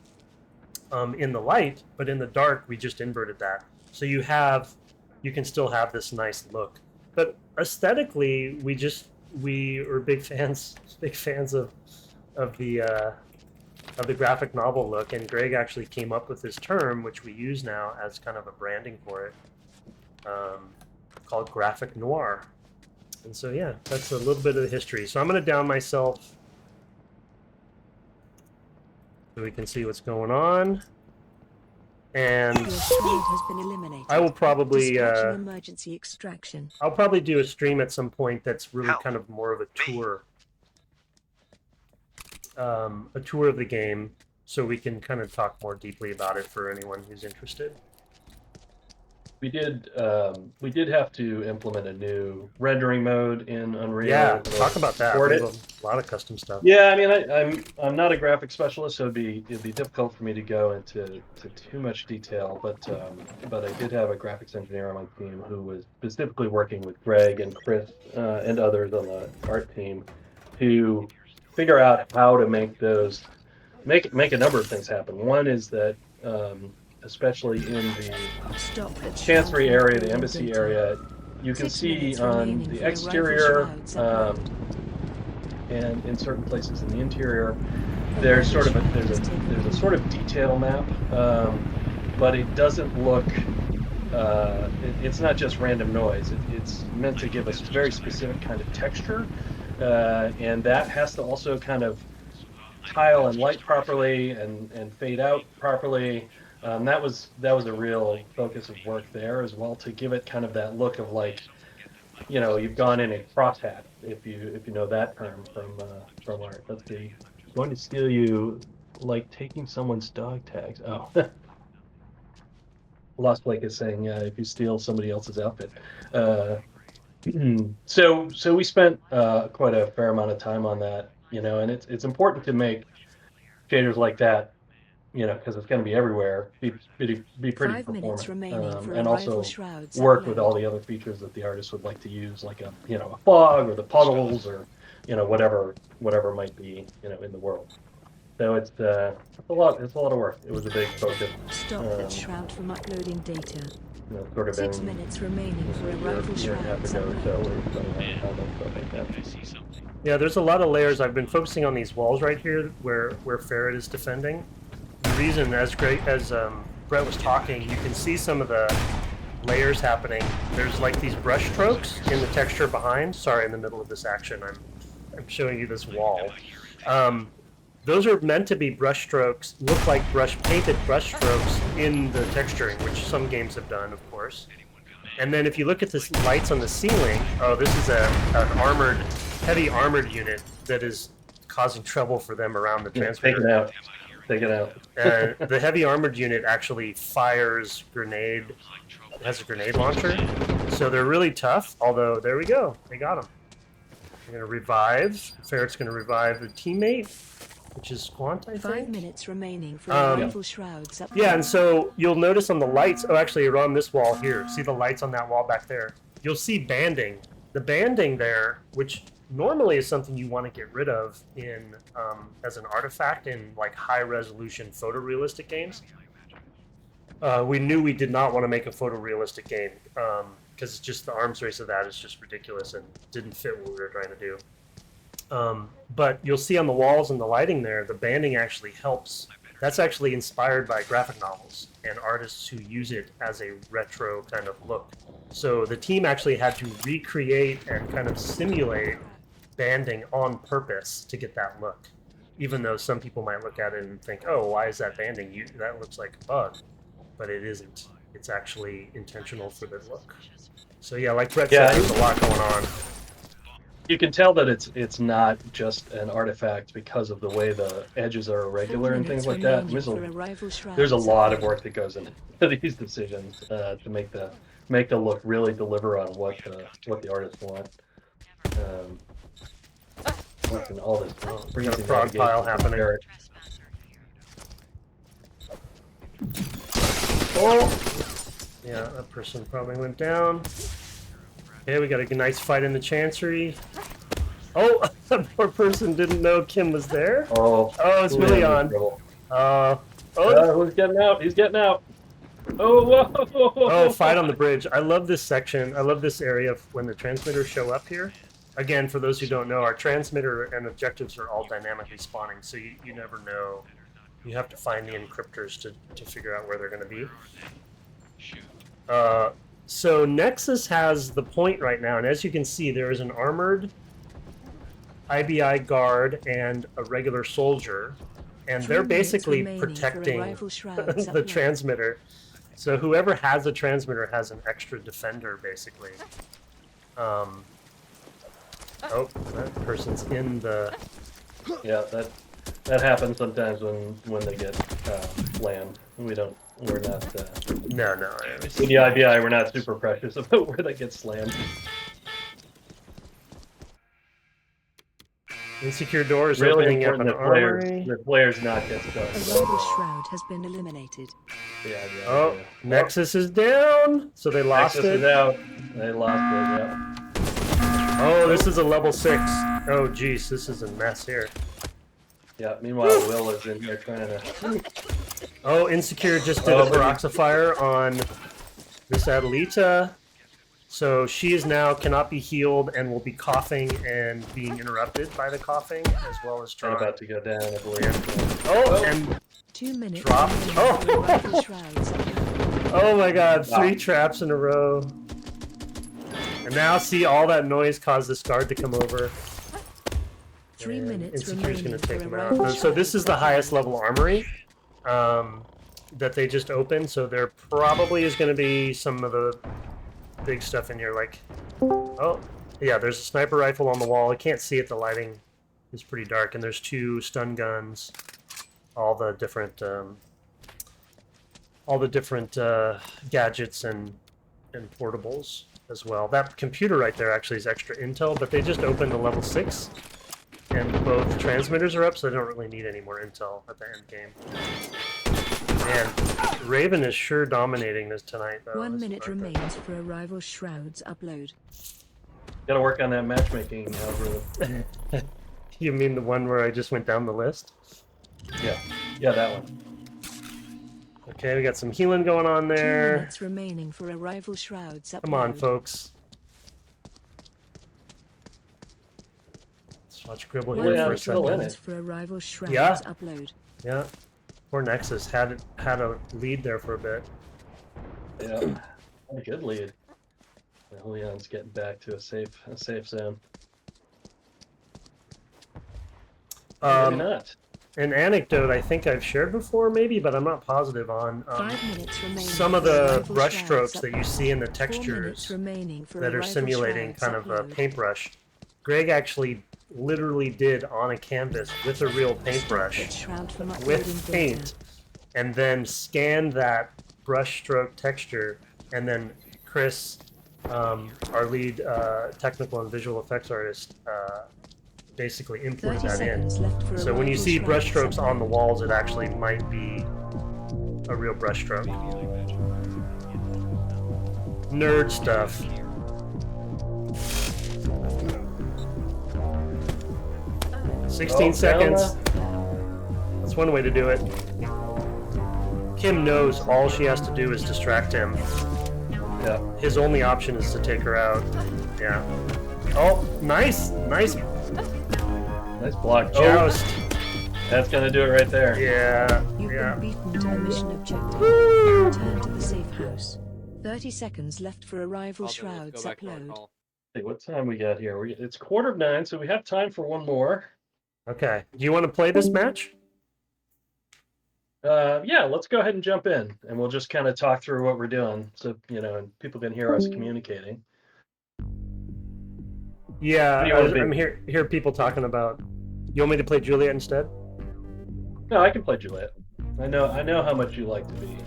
[SPEAKER 2] In the light, but in the dark, we just inverted that. So you can still have this nice look. But aesthetically, we are big fans of the graphic novel look, and Greg actually came up with this term, which we use now as kind of a branding for it, called graphic noir. And so yeah, that's a little bit of the history. So I'm going to down myself so we can see what's going on. And
[SPEAKER 3] Your child has been eliminated.
[SPEAKER 2] I will probably
[SPEAKER 3] Dispatching emergency extraction.
[SPEAKER 2] I'll probably do a stream at some point that's really
[SPEAKER 5] Help.
[SPEAKER 2] kind of more of a tour of the game, so we can kind of talk more deeply about it for anyone who's interested.
[SPEAKER 1] we did have to implement a new rendering mode in Unreal.
[SPEAKER 2] Yeah,
[SPEAKER 1] to
[SPEAKER 2] talk about that.
[SPEAKER 1] support
[SPEAKER 2] We
[SPEAKER 1] it.
[SPEAKER 2] have a lot of custom stuff.
[SPEAKER 1] Yeah, I mean, I'm not a graphic specialist, so it'd be difficult for me to go into too much detail. But I did have a graphics engineer on my team who was specifically working with Greg and Chris and others on the art team to figure out how to make a number of things happen. One is that especially in the
[SPEAKER 3] Stop the
[SPEAKER 1] Chancery
[SPEAKER 3] child
[SPEAKER 1] area,
[SPEAKER 3] from
[SPEAKER 1] the embassy
[SPEAKER 3] being
[SPEAKER 1] area, you can
[SPEAKER 3] 6
[SPEAKER 1] see
[SPEAKER 3] minutes
[SPEAKER 1] on
[SPEAKER 3] remaining
[SPEAKER 1] the
[SPEAKER 3] for your
[SPEAKER 1] exterior
[SPEAKER 3] rifle shrouds
[SPEAKER 1] and in certain places in the interior, there's sort of a sort of detail map, but it doesn't look. It's not just random noise. It's meant to give us very specific kind of texture, and that has to also kind of tile and light properly and fade out properly. That was a real focus of work there as well, to give it kind of that look of like, you've gone in a crosshat, if you know that term from art. Let's see. Going to steal you, like taking someone's dog tags. Oh. Lost Lake is saying if you steal somebody else's outfit. So we spent quite a fair amount of time on that. you know, and it's important to make shaders like that, you know, because it's going to be everywhere, be pretty
[SPEAKER 3] 5 minutes
[SPEAKER 1] performant,
[SPEAKER 3] remaining for
[SPEAKER 1] and
[SPEAKER 3] arrival
[SPEAKER 1] also
[SPEAKER 3] shrouds
[SPEAKER 1] work with
[SPEAKER 3] upload.
[SPEAKER 1] all the other features that the artist would like to use, like a a fog or the puddles or whatever might be in the world. So it's a lot of work. It was a big focus.
[SPEAKER 3] Stop that shroud from uploading data.
[SPEAKER 1] Sort of
[SPEAKER 3] 6
[SPEAKER 1] in
[SPEAKER 3] minutes remaining for
[SPEAKER 1] a
[SPEAKER 3] arrival
[SPEAKER 1] year and a half
[SPEAKER 3] shrouds
[SPEAKER 1] ago or so,
[SPEAKER 3] upload.
[SPEAKER 1] we were spending a lot of time on stuff like that.
[SPEAKER 5] I see something.
[SPEAKER 2] Yeah, there's a lot of layers. I've been focusing on these walls right here where Ferret is defending. The reason, as Brett was talking, you can see some of the layers happening. There's like these brush strokes in the texture behind. Sorry, in the middle of this action, I'm showing you this wall. Those are meant to be brush strokes, look like painted brush strokes in the texturing, which some games have done, of course. And then if you look at the lights on the ceiling, oh, this is an heavy armored unit that is causing trouble for them around the transmitter.
[SPEAKER 1] Take it out.
[SPEAKER 2] The heavy armored unit actually fires grenade. It has a grenade launcher, so they're really tough. Although there we go, they got him. They're gonna revive. Ferret's gonna revive the teammate, which is Squant, I think.
[SPEAKER 3] 5 minutes remaining for arrival shrouds upload.
[SPEAKER 2] Yeah, and so you'll notice on the lights. Oh, actually, you're on this wall here. See the lights on that wall back there. You'll see banding. The banding there, which normally is something you want to get rid of in as an artifact in like high resolution photorealistic games. We knew we did not want to make a photorealistic game because it's just the arms race of that is just ridiculous and didn't fit what we were trying to do. But you'll see on the walls and the lighting there, the banding actually helps. That's actually inspired by graphic novels and artists who use it as a retro kind of look. So the team actually had to recreate and kind of simulate banding on purpose to get that look. Even though some people might look at it and think, oh, why is that banding? That looks like a bug. But it isn't. It's actually intentional for the look. So yeah, like Brett said, there's a lot going on.
[SPEAKER 1] You can tell that it's not just an artifact because of the way the edges are irregular and things like that. There's a lot of work that goes into these decisions to make the look really deliver on what the artists want. And all this
[SPEAKER 2] We got a frog pile happening. Oh! Yeah, that person probably went down. Okay, we got a nice fight in the Chancery. Oh, that poor person didn't know Kim was there.
[SPEAKER 1] Oh,
[SPEAKER 2] it's really on.
[SPEAKER 1] Who's getting out? He's getting out. Oh,
[SPEAKER 2] fight on the bridge. I love this section. I love this area when the transmitters show up here. Again, for those who don't know, our transmitter and objectives are all dynamically spawning, so you never know. You have to find the encryptors to figure out where they're going to be. So Nexus has the point right now, and as you can see, there is an armored IBI guard and a regular soldier, and they're basically protecting the transmitter. So whoever has a transmitter has an extra defender, basically. Oh, that person's in the...
[SPEAKER 1] Yeah, that happens sometimes when they get slammed. We're not...
[SPEAKER 2] No.
[SPEAKER 1] In the IBI, we're not super precious about where they get slammed.
[SPEAKER 2] Insecure doors
[SPEAKER 1] really
[SPEAKER 2] opening up an armory.
[SPEAKER 1] The players not get stuck.
[SPEAKER 3] Arrival shroud has been eliminated.
[SPEAKER 1] Yeah.
[SPEAKER 2] Nexus is down, so they lost
[SPEAKER 1] Nexus
[SPEAKER 2] it.
[SPEAKER 1] is out. They lost it, yeah.
[SPEAKER 2] Oh, this is a level 6. Oh, geez, this is a mess here.
[SPEAKER 1] Yeah, meanwhile, Will is in here trying to...
[SPEAKER 2] Oh, Insecure just did a peroxifier on this Adelita. So she is now cannot be healed and will be coughing and being interrupted by the coughing, as well as trying.
[SPEAKER 1] About to go down, I believe.
[SPEAKER 2] And
[SPEAKER 3] 2 minutes.
[SPEAKER 2] Drop.
[SPEAKER 3] Arrival shrouds upload.
[SPEAKER 2] Oh my god, 3 traps in a row. And now see all that noise caused this guard to come over.
[SPEAKER 3] 3 minutes
[SPEAKER 2] Insecure's
[SPEAKER 3] remaining
[SPEAKER 2] gonna take
[SPEAKER 3] for
[SPEAKER 2] him
[SPEAKER 3] arrival
[SPEAKER 2] out. So this is the highest level armory that they just opened. So there probably is going to be some of the big stuff in here. Like, oh yeah, there's a sniper rifle on the wall. I can't see it. The lighting is pretty dark, and there's 2 stun guns. All the different gadgets and portables as well. That computer right there actually is extra intel, but they just opened a level 6. and both transmitters are up, so I don't really need any more intel at the end game. Man, Raven is sure dominating this tonight, though.
[SPEAKER 3] 1
[SPEAKER 2] That's
[SPEAKER 3] minute
[SPEAKER 2] perfect.
[SPEAKER 3] remains for Arrival Shrouds upload.
[SPEAKER 1] Gotta work on that matchmaking algorithm.
[SPEAKER 2] You mean the one where I just went down the list?
[SPEAKER 1] Yeah, yeah, that one.
[SPEAKER 2] Okay, we got some healing going on
[SPEAKER 3] 2
[SPEAKER 2] there.
[SPEAKER 3] minutes remaining for Arrival Shrouds upload.
[SPEAKER 2] Come on, folks. Let's watch Gribble
[SPEAKER 3] 1
[SPEAKER 2] here for a
[SPEAKER 3] minute
[SPEAKER 1] still in
[SPEAKER 3] remains
[SPEAKER 1] it.
[SPEAKER 3] for Arrival Shrouds
[SPEAKER 2] Yeah.
[SPEAKER 3] upload.
[SPEAKER 2] Yeah. Poor Nexus had a lead there for a bit.
[SPEAKER 1] Yeah, a good lead. Leon's getting back to a safe zone. Maybe not.
[SPEAKER 2] An anecdote I think I've shared before, maybe, but I'm not positive on
[SPEAKER 3] 5 minutes remaining.
[SPEAKER 2] some of
[SPEAKER 3] for
[SPEAKER 2] the
[SPEAKER 3] Arrival
[SPEAKER 2] brush
[SPEAKER 3] Shrouds
[SPEAKER 2] strokes that you
[SPEAKER 3] upload.
[SPEAKER 2] see in the
[SPEAKER 3] 4 minutes
[SPEAKER 2] textures
[SPEAKER 3] remaining for
[SPEAKER 2] that are
[SPEAKER 3] Arrival
[SPEAKER 2] simulating
[SPEAKER 3] Shrouds
[SPEAKER 2] kind of a
[SPEAKER 3] upload.
[SPEAKER 2] paintbrush. Greg actually literally did on a canvas with a real paintbrush
[SPEAKER 3] Stop Shroud from uploading
[SPEAKER 2] with paint,
[SPEAKER 3] data.
[SPEAKER 2] and then scanned that brush stroke texture, and then Chris, our lead technical and visual effects artist, basically imported
[SPEAKER 3] 30
[SPEAKER 2] that in.
[SPEAKER 3] seconds left for
[SPEAKER 2] So when you
[SPEAKER 3] Arrival
[SPEAKER 2] see brush
[SPEAKER 3] Shrouds
[SPEAKER 2] strokes on the
[SPEAKER 3] upload.
[SPEAKER 2] walls, it actually might be a real brush stroke. Nerd stuff.
[SPEAKER 1] Oh,
[SPEAKER 2] 16 seconds. That's one way to do it. Kim knows all she has to do is distract him.
[SPEAKER 1] Yeah.
[SPEAKER 2] His only option is to take her out. Yeah. Oh, nice
[SPEAKER 1] Nice block.
[SPEAKER 2] joust.
[SPEAKER 1] That's gonna do it right there.
[SPEAKER 2] Yeah.
[SPEAKER 3] You've
[SPEAKER 2] Yeah.
[SPEAKER 3] been beaten to the mission objective. Return to the safe house. 30 seconds left for Arrival Shrouds upload.
[SPEAKER 1] Hey, what time we got here? It's 8:45, so we have time for one more.
[SPEAKER 2] Okay. Do you want to play this match?
[SPEAKER 1] Yeah, let's go ahead and jump in, and we'll just kind of talk through what we're doing, so and people can hear us communicating.
[SPEAKER 2] Yeah,
[SPEAKER 1] What do you wanna
[SPEAKER 2] I'm
[SPEAKER 1] be?
[SPEAKER 2] hear people talking about. You want me to play Juliet instead?
[SPEAKER 1] No, I can play Juliet. I know how much you like to be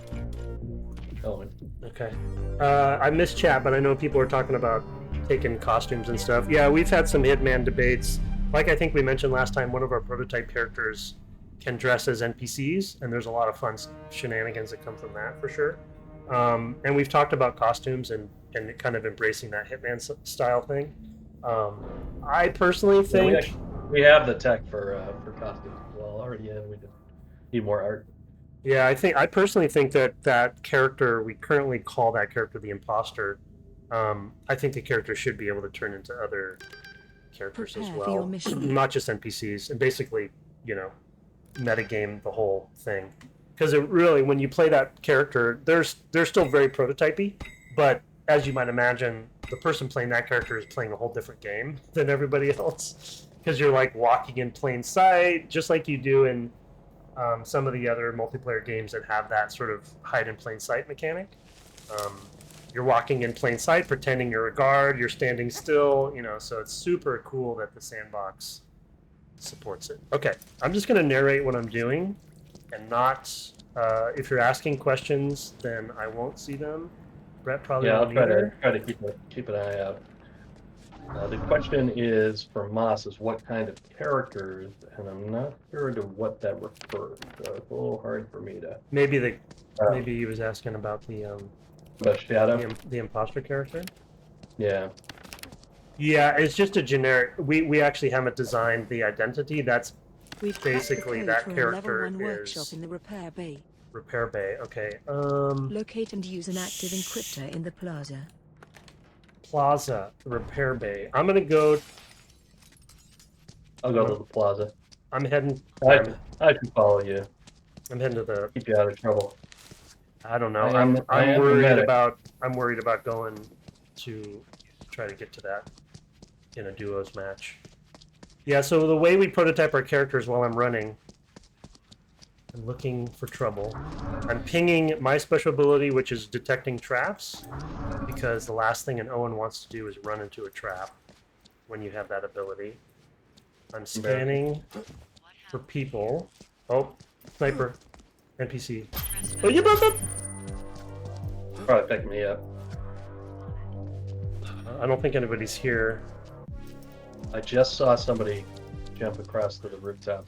[SPEAKER 1] Owen.
[SPEAKER 2] Okay. I missed chat, but I know people are talking about taking costumes and stuff. Yeah, we've had some Hitman debates. Like I think we mentioned last time, one of our prototype characters can dress as NPCs, and there's a lot of fun shenanigans that come from that for sure. And we've talked about costumes and kind of embracing that Hitman style thing. I personally think
[SPEAKER 1] We have the tech for costumes as well already. Yeah, we just need more art.
[SPEAKER 2] Yeah, I personally think that character, we currently call that character the imposter. I think the character should be able to turn into other characters as
[SPEAKER 3] Prepare for your
[SPEAKER 2] well,
[SPEAKER 3] mission.
[SPEAKER 2] not just NPCs, and basically, metagame the whole thing. Because it really, when you play that character, they're still very prototypey, but as you might imagine, the person playing that character is playing a whole different game than everybody else. Because you're like walking in plain sight, just like you do in some of the other multiplayer games that have that sort of hide in plain sight mechanic. You're walking in plain sight, pretending you're a guard, you're standing still, so it's super cool that the sandbox supports it. Okay, I'm just going to narrate what I'm doing, and not, if you're asking questions, then I won't see them. Brett probably
[SPEAKER 1] Yeah, I'll
[SPEAKER 2] won't
[SPEAKER 1] try
[SPEAKER 2] either.
[SPEAKER 1] to keep an eye out. The question is from Moss is what kind of characters, and I'm not sure to what that refers. So it's a little hard for me to.
[SPEAKER 2] Maybe he was asking about the
[SPEAKER 1] Shadow.
[SPEAKER 2] the imposter character.
[SPEAKER 1] Yeah.
[SPEAKER 2] Yeah, it's just a generic. We actually haven't designed the identity. That's
[SPEAKER 3] We've cracked
[SPEAKER 2] basically
[SPEAKER 3] the code
[SPEAKER 2] that
[SPEAKER 3] for a
[SPEAKER 2] character
[SPEAKER 3] level 1 workshop
[SPEAKER 2] is
[SPEAKER 3] in the repair bay.
[SPEAKER 2] repair bay. Okay.
[SPEAKER 3] Locate and use an active encryptor in the plaza.
[SPEAKER 2] Plaza repair bay. I'm gonna go.
[SPEAKER 1] I'll go to the plaza.
[SPEAKER 2] I'm heading.
[SPEAKER 1] I can follow you.
[SPEAKER 2] I'm heading to the.
[SPEAKER 1] Keep you out of trouble.
[SPEAKER 2] I don't know.
[SPEAKER 1] I am
[SPEAKER 2] I'm worried
[SPEAKER 1] medic.
[SPEAKER 2] about. I'm worried about going to try to get to that in a duos match. Yeah. So the way we prototype our characters while I'm running, I'm looking for trouble. I'm pinging my special ability, which is detecting traps, because the last thing an Owen wants to do is run into a trap when you have that ability. I'm scanning for people. Oh, sniper. NPC. Oh, you broke up!
[SPEAKER 1] Probably pick me up.
[SPEAKER 2] I don't think anybody's here.
[SPEAKER 1] I just saw somebody jump across to the rooftop.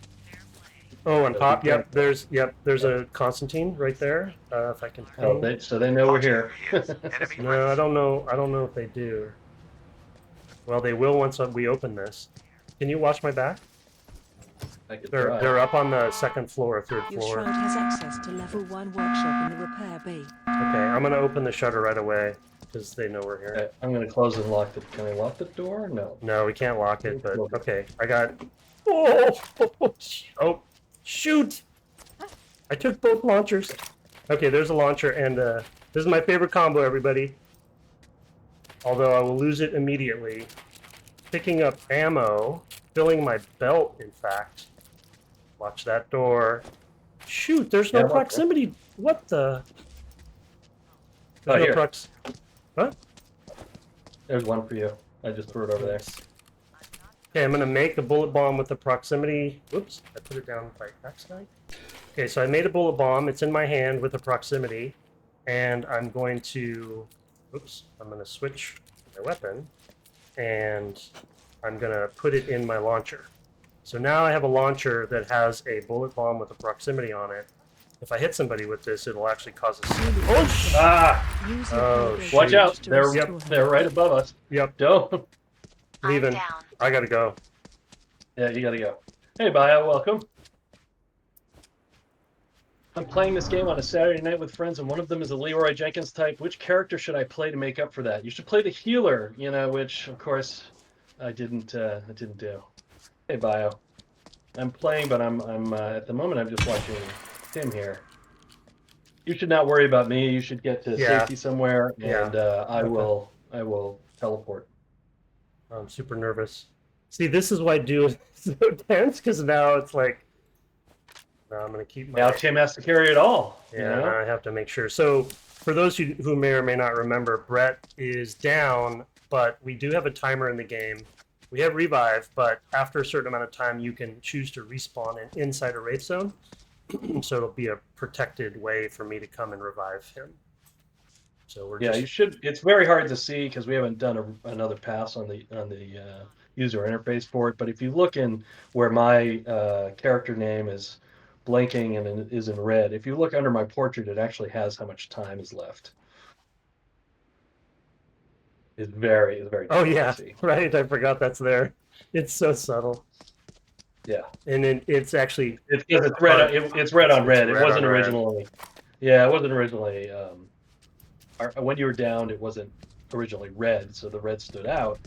[SPEAKER 2] Oh, and
[SPEAKER 1] So
[SPEAKER 2] pop.
[SPEAKER 1] we
[SPEAKER 2] Yep, there's a Constantine right there. If I can.
[SPEAKER 1] Oh,
[SPEAKER 2] Ping.
[SPEAKER 1] so they know we're here.
[SPEAKER 2] No, I don't know. I don't know if they do. Well, they will once we open this. Can you watch my back?
[SPEAKER 1] I could
[SPEAKER 2] They're
[SPEAKER 1] try.
[SPEAKER 2] they're up on the second floor, third
[SPEAKER 3] Your
[SPEAKER 2] floor.
[SPEAKER 3] shroud has access to level 1 workshop in the repair bay.
[SPEAKER 2] Okay, I'm gonna open the shutter right away because they know we're here.
[SPEAKER 1] Okay, I'm gonna close and lock the. Can I lock the door? No.
[SPEAKER 2] No, we can't lock it, but okay. I got. Oh, shoot! I took both launchers. Okay, there's a launcher, and this is my favorite combo, everybody. Although I will lose it immediately. Picking up ammo, filling my belt, in fact. Watch that door. Shoot, there's no proximity. What the? There's no
[SPEAKER 1] here.
[SPEAKER 2] prox. What?
[SPEAKER 1] There's one for you. I just threw it over there.
[SPEAKER 2] Okay, I'm gonna make a bullet bomb with the proximity. Whoops, I put it down by accident. Okay, so I made a bullet bomb. It's in my hand with the proximity, and I'm going to. Oops, I'm gonna switch my weapon, and I'm gonna put it in my launcher. So now I have a launcher that has a bullet bomb with a proximity on it. If I hit somebody with this, it'll actually cause a. Oh!
[SPEAKER 1] Ah!
[SPEAKER 3] Use your
[SPEAKER 2] Oh,
[SPEAKER 3] elbow
[SPEAKER 1] Watch
[SPEAKER 2] shoot.
[SPEAKER 1] out!
[SPEAKER 3] to
[SPEAKER 1] They're
[SPEAKER 3] restore her.
[SPEAKER 1] they're right above us.
[SPEAKER 2] Yep,
[SPEAKER 1] Don't.
[SPEAKER 2] leaving.
[SPEAKER 4] I'm down.
[SPEAKER 2] I gotta go.
[SPEAKER 1] Yeah, you gotta go. Hey, Bio, welcome. I'm playing this game on a Saturday night with friends, and one of them is a Leroy Jenkins type. Which character should I play to make up for that? You should play the healer, you know, which of course I didn't do. Hey, Bio. I'm playing, but I'm at the moment I'm just watching Tim here. You should not worry about me. You should get to safety somewhere, and I will teleport.
[SPEAKER 2] I'm super nervous. See, this is why duo is so tense, because now it's like, no, I'm gonna keep my.
[SPEAKER 1] Now Tim has to carry it all.
[SPEAKER 2] Yeah,
[SPEAKER 1] you know?
[SPEAKER 2] I have to make sure. So, for those who may or may not remember, Brett is down, but we do have a timer in the game. We have revive, but after a certain amount of time, you can choose to respawn inside a wraith zone. So it'll be a protected way for me to come and revive him. So we're
[SPEAKER 1] Yeah,
[SPEAKER 2] just.
[SPEAKER 1] you should. It's very hard to see because we haven't done another pass on the user interface for it. But if you look in where my character name is blinking and is in red, if you look under my portrait, it actually has how much time is left. It's very
[SPEAKER 2] Oh
[SPEAKER 1] tough
[SPEAKER 2] yeah,
[SPEAKER 1] to see.
[SPEAKER 2] right. I forgot that's there. It's so subtle.
[SPEAKER 1] Yeah,
[SPEAKER 2] And then it's actually.
[SPEAKER 1] it's red. It's red on red.
[SPEAKER 2] It's
[SPEAKER 1] It
[SPEAKER 2] red
[SPEAKER 1] wasn't
[SPEAKER 2] on red.
[SPEAKER 1] originally. Yeah, it wasn't originally. When you were downed, it wasn't originally red, so the red stood out.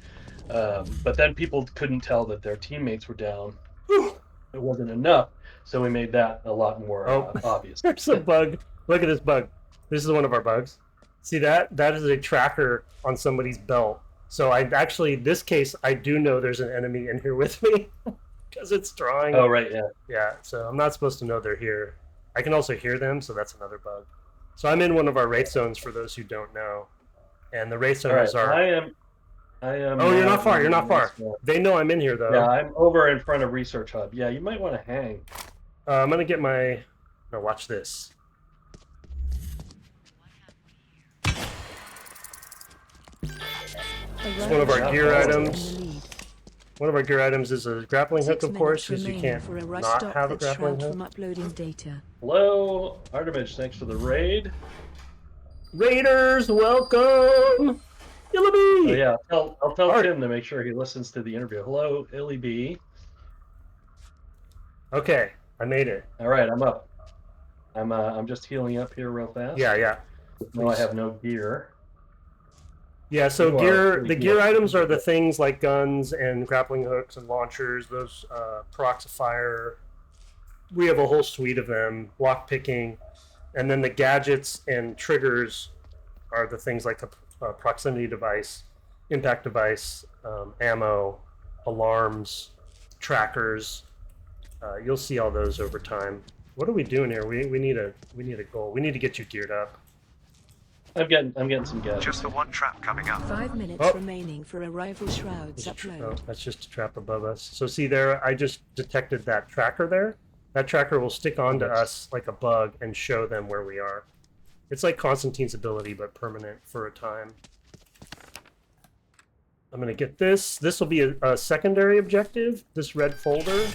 [SPEAKER 1] But then people couldn't tell that their teammates were down. It wasn't enough, so we made that a lot more obvious.
[SPEAKER 2] There's a bug. Look at this bug. This is one of our bugs. See that? That is a tracker on somebody's belt. So I actually, this case, I do know there's an enemy in here with me because it's drawing.
[SPEAKER 1] Oh, right, yeah.
[SPEAKER 2] Yeah, so I'm not supposed to know they're here. I can also hear them, so that's another bug. So I'm in one of our wraith zones for those who don't know. And the wraith zones are...
[SPEAKER 1] I am...
[SPEAKER 2] Oh, you're not far, you're not far. They know I'm in here, though.
[SPEAKER 1] Yeah, I'm over in front of Research Hub. Yeah, you might want to hang.
[SPEAKER 2] I'm going to get my... No, watch this. It's one of our gear items. One of our gear items is a grappling hook, of course, because you can't not have a grappling hook.
[SPEAKER 3] From uploading data.
[SPEAKER 1] Hello, Artemage, thanks for the raid.
[SPEAKER 2] Raiders, welcome! Illaby!
[SPEAKER 1] Oh, yeah, I'll tell Tim to make sure he listens to the interview. Hello, Illy B.
[SPEAKER 2] Okay, I made it.
[SPEAKER 1] All right, I'm up. I'm just healing up here real fast.
[SPEAKER 2] Yeah.
[SPEAKER 1] No, I have no gear.
[SPEAKER 2] Yeah, so
[SPEAKER 1] You are
[SPEAKER 2] gear.
[SPEAKER 1] pretty
[SPEAKER 2] The gear
[SPEAKER 1] good.
[SPEAKER 2] items are the things like guns and grappling hooks and launchers. Those peroxifier. We have a whole suite of them. Lock picking, and then the gadgets and triggers are the things like the proximity device, impact device, ammo, alarms, trackers. You'll see all those over time. What are we doing here? We need a goal. We need to get you geared up.
[SPEAKER 1] I'm getting some gas.
[SPEAKER 6] Just the one trap coming up.
[SPEAKER 3] 5 minutes
[SPEAKER 2] Oh.
[SPEAKER 3] remaining for arrival shrouds
[SPEAKER 2] Oh,
[SPEAKER 3] upload.
[SPEAKER 2] that's just a trap above us. So see there, I just detected that tracker there. That tracker will stick onto us like a bug and show them where we are. It's like Constantine's ability, but permanent for a time. I'm gonna get this. This will be a secondary objective. This red folder.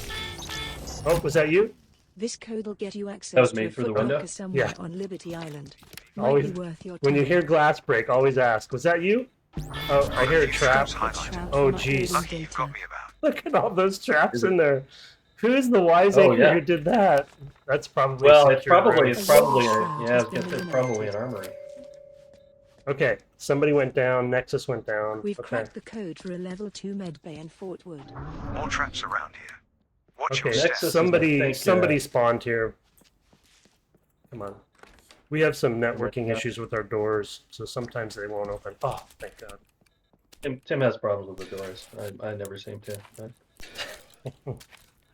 [SPEAKER 2] Oh, was that you?
[SPEAKER 3] This code will get you access
[SPEAKER 1] That was
[SPEAKER 3] to
[SPEAKER 1] me
[SPEAKER 3] a
[SPEAKER 1] through the
[SPEAKER 3] foot
[SPEAKER 1] window?
[SPEAKER 3] locker somewhere
[SPEAKER 2] Yeah.
[SPEAKER 3] on Liberty Island. Might
[SPEAKER 2] Always,
[SPEAKER 3] be worth your
[SPEAKER 2] when you
[SPEAKER 3] time.
[SPEAKER 2] hear glass break, always ask, was that you? Oh, I hear a trap.
[SPEAKER 3] Shroud
[SPEAKER 2] Oh,
[SPEAKER 3] from
[SPEAKER 2] jeez.
[SPEAKER 3] uploading
[SPEAKER 5] Lucky you
[SPEAKER 3] data.
[SPEAKER 5] got me about.
[SPEAKER 2] Look at all those traps
[SPEAKER 1] Is it-
[SPEAKER 2] in there. Who's the wiseacre
[SPEAKER 1] yeah.
[SPEAKER 2] who did that? That's probably
[SPEAKER 1] Well, it's
[SPEAKER 2] secure
[SPEAKER 1] probably
[SPEAKER 2] room.
[SPEAKER 1] it's probably
[SPEAKER 3] Shroud
[SPEAKER 1] yeah, I was
[SPEAKER 3] has
[SPEAKER 1] gonna
[SPEAKER 3] been
[SPEAKER 1] say it's probably an
[SPEAKER 3] eliminated.
[SPEAKER 1] armory.
[SPEAKER 2] Okay, somebody went down. Nexus went down.
[SPEAKER 3] We've
[SPEAKER 2] Okay.
[SPEAKER 3] cracked the code for a level 2 med bay in Fort Wood.
[SPEAKER 5] More traps around here. Watch
[SPEAKER 2] Okay,
[SPEAKER 5] your
[SPEAKER 1] Nexus
[SPEAKER 5] steps.
[SPEAKER 1] is, I
[SPEAKER 2] somebody
[SPEAKER 1] think,
[SPEAKER 2] somebody spawned here. Come on. We have some networking
[SPEAKER 1] Yeah.
[SPEAKER 2] issues with our doors, so sometimes they won't open. Oh, thank God.
[SPEAKER 1] Tim has problems with the doors. I never seem to. But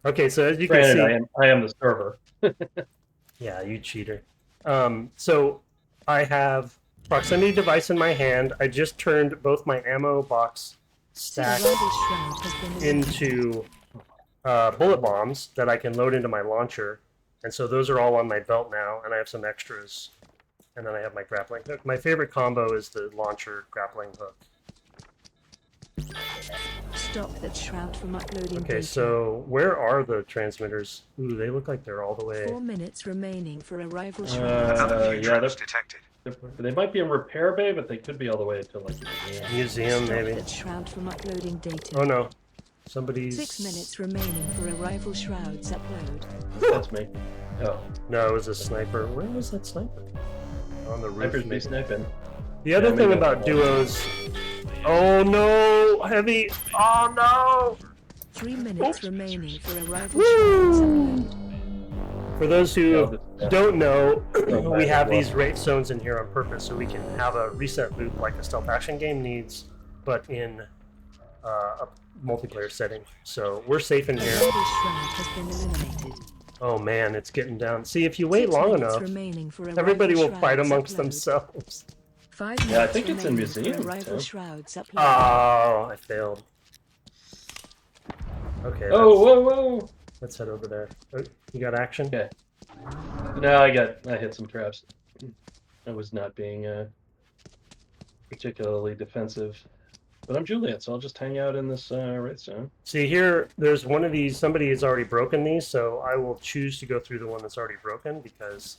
[SPEAKER 2] Okay, so as you
[SPEAKER 1] granted,
[SPEAKER 2] can see,
[SPEAKER 1] I am the server.
[SPEAKER 2] yeah, you cheater. So I have proximity device in my hand. I just turned both my ammo box stack
[SPEAKER 3] Survival shroud has been eliminated.
[SPEAKER 2] into bullet bombs that I can load into my launcher, and so those are all on my belt now, and I have some extras. And then I have my grappling hook. My favorite combo is the launcher grappling hook.
[SPEAKER 3] Stop that shroud from uploading
[SPEAKER 2] Okay,
[SPEAKER 3] data.
[SPEAKER 2] so where are the transmitters? Ooh, they look like they're all the way.
[SPEAKER 3] 4 minutes remaining for arrival shroud.
[SPEAKER 5] Another few
[SPEAKER 1] Yeah,
[SPEAKER 5] traps detected.
[SPEAKER 1] they might be in repair bay, but they could be all the way to like the museum.
[SPEAKER 2] Museum,
[SPEAKER 3] Stop
[SPEAKER 2] maybe.
[SPEAKER 3] that shroud from uploading data.
[SPEAKER 2] Oh no, somebody's.
[SPEAKER 3] 6 minutes remaining for arrival shrouds upload.
[SPEAKER 1] That's me. Oh,
[SPEAKER 2] No, it was a sniper. Where was that sniper? On the roof.
[SPEAKER 1] snipers be
[SPEAKER 2] maybe.
[SPEAKER 1] sniping.
[SPEAKER 2] The other
[SPEAKER 1] Yeah,
[SPEAKER 2] thing
[SPEAKER 1] maybe
[SPEAKER 2] about
[SPEAKER 1] that's-
[SPEAKER 2] duos. Oh no, heavy. Oh no.
[SPEAKER 3] 3 minutes remaining for arrival shrouds upload.
[SPEAKER 2] For those who
[SPEAKER 1] Yeah.
[SPEAKER 2] don't know,
[SPEAKER 1] Oh,
[SPEAKER 2] we have
[SPEAKER 1] well.
[SPEAKER 2] these race zones in here on purpose so we can have a reset loop like a stealth action game needs, but in a multiplayer setting. So we're safe in here.
[SPEAKER 3] Arrival shroud has been eliminated.
[SPEAKER 2] Oh man, it's getting down. See, if you wait
[SPEAKER 3] 6
[SPEAKER 2] long
[SPEAKER 3] minutes
[SPEAKER 2] enough,
[SPEAKER 3] remaining for
[SPEAKER 2] everybody will
[SPEAKER 3] arrival
[SPEAKER 2] fight
[SPEAKER 3] shrouds
[SPEAKER 2] amongst
[SPEAKER 3] upload.
[SPEAKER 2] themselves.
[SPEAKER 3] 5
[SPEAKER 1] Yeah, I
[SPEAKER 3] minutes
[SPEAKER 1] think it's in
[SPEAKER 3] remaining for
[SPEAKER 1] museum,
[SPEAKER 3] arrival
[SPEAKER 1] too.
[SPEAKER 3] shrouds upload.
[SPEAKER 2] Oh, I failed. Okay,
[SPEAKER 1] Oh,
[SPEAKER 2] let's,
[SPEAKER 1] whoa, whoa.
[SPEAKER 2] let's head over there. Oh, you got action?
[SPEAKER 1] Okay. No, I hit some traps. I was not being particularly defensive, but I'm Juliet, so I'll just hang out in this red zone.
[SPEAKER 2] See here, there's one of these. Somebody has already broken these, so I will choose to go through the one that's already broken because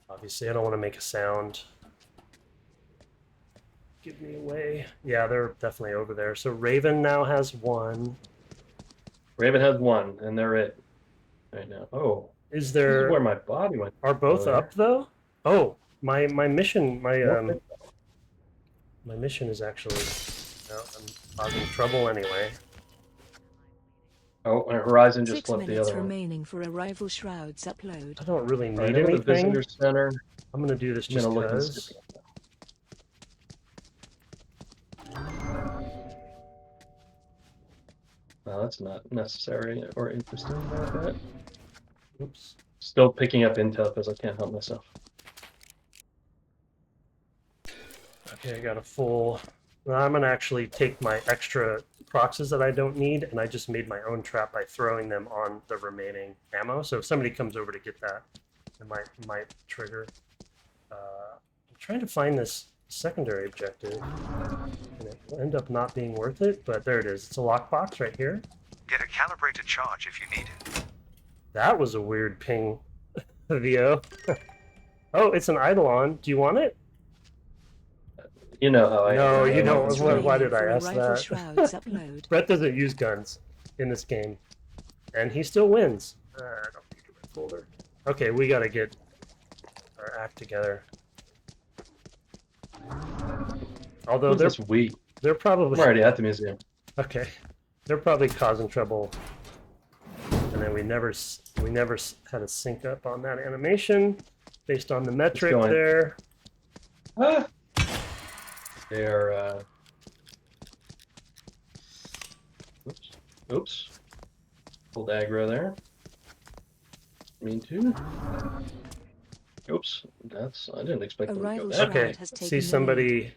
[SPEAKER 2] obviously I don't want to make a sound. Give me away. Yeah, they're definitely over there. So Raven now has one.
[SPEAKER 1] Raven has one, and they're it right now. Oh,
[SPEAKER 2] Is
[SPEAKER 1] this is
[SPEAKER 2] there?
[SPEAKER 1] where my body went.
[SPEAKER 2] Are both
[SPEAKER 1] over
[SPEAKER 2] up though? Oh, my mission, my
[SPEAKER 1] Nope.
[SPEAKER 2] my mission is actually. No, I'm causing trouble anyway.
[SPEAKER 1] Oh, and Horizon just
[SPEAKER 3] 6
[SPEAKER 1] flipped the
[SPEAKER 3] minutes
[SPEAKER 1] other one.
[SPEAKER 3] remaining for arrival shrouds upload.
[SPEAKER 2] I don't really need
[SPEAKER 1] All right, I'm at the
[SPEAKER 2] anything.
[SPEAKER 1] visitor center.
[SPEAKER 2] I'm gonna do this
[SPEAKER 1] I'm
[SPEAKER 2] just
[SPEAKER 1] gonna look and
[SPEAKER 2] because.
[SPEAKER 1] see. Well, that's not necessary or interesting about that.
[SPEAKER 2] Oops.
[SPEAKER 1] Still picking up intel because I can't help myself.
[SPEAKER 2] Okay, I got a full. Well, I'm gonna actually take my extra proxies that I don't need, and I just made my own trap by throwing them on the remaining ammo. So if somebody comes over to get that, it might trigger. I'm trying to find this secondary objective, and it will end up not being worth it. But there it is. It's a lockbox right here.
[SPEAKER 5] Get a calibrated charge if you need it.
[SPEAKER 2] That was a weird ping, VO. Oh, it's an Eidolon. Do you want it?
[SPEAKER 1] You know how I
[SPEAKER 2] No,
[SPEAKER 1] am.
[SPEAKER 2] you don't.
[SPEAKER 3] Minutes
[SPEAKER 2] Why
[SPEAKER 3] remaining
[SPEAKER 2] did I
[SPEAKER 3] for
[SPEAKER 2] ask
[SPEAKER 3] arrival
[SPEAKER 2] that?
[SPEAKER 3] shrouds upload.
[SPEAKER 2] Brett doesn't use guns in this game, and he still wins. I don't think of my folder. Okay, we gotta get our act together. Although
[SPEAKER 1] Who's this we?
[SPEAKER 2] they're
[SPEAKER 1] I'm
[SPEAKER 2] probably
[SPEAKER 1] already at the museum.
[SPEAKER 2] okay. They're probably causing trouble, and then we never had a sync up on that animation based on the metric
[SPEAKER 1] going?
[SPEAKER 2] there.
[SPEAKER 1] Ah! They're oops. Oops. Pulled aggro there. Mean too. Oops. I didn't expect them to go
[SPEAKER 3] Arrival
[SPEAKER 1] that.
[SPEAKER 3] shroud
[SPEAKER 2] Okay,
[SPEAKER 3] has taken
[SPEAKER 2] see
[SPEAKER 3] the
[SPEAKER 2] somebody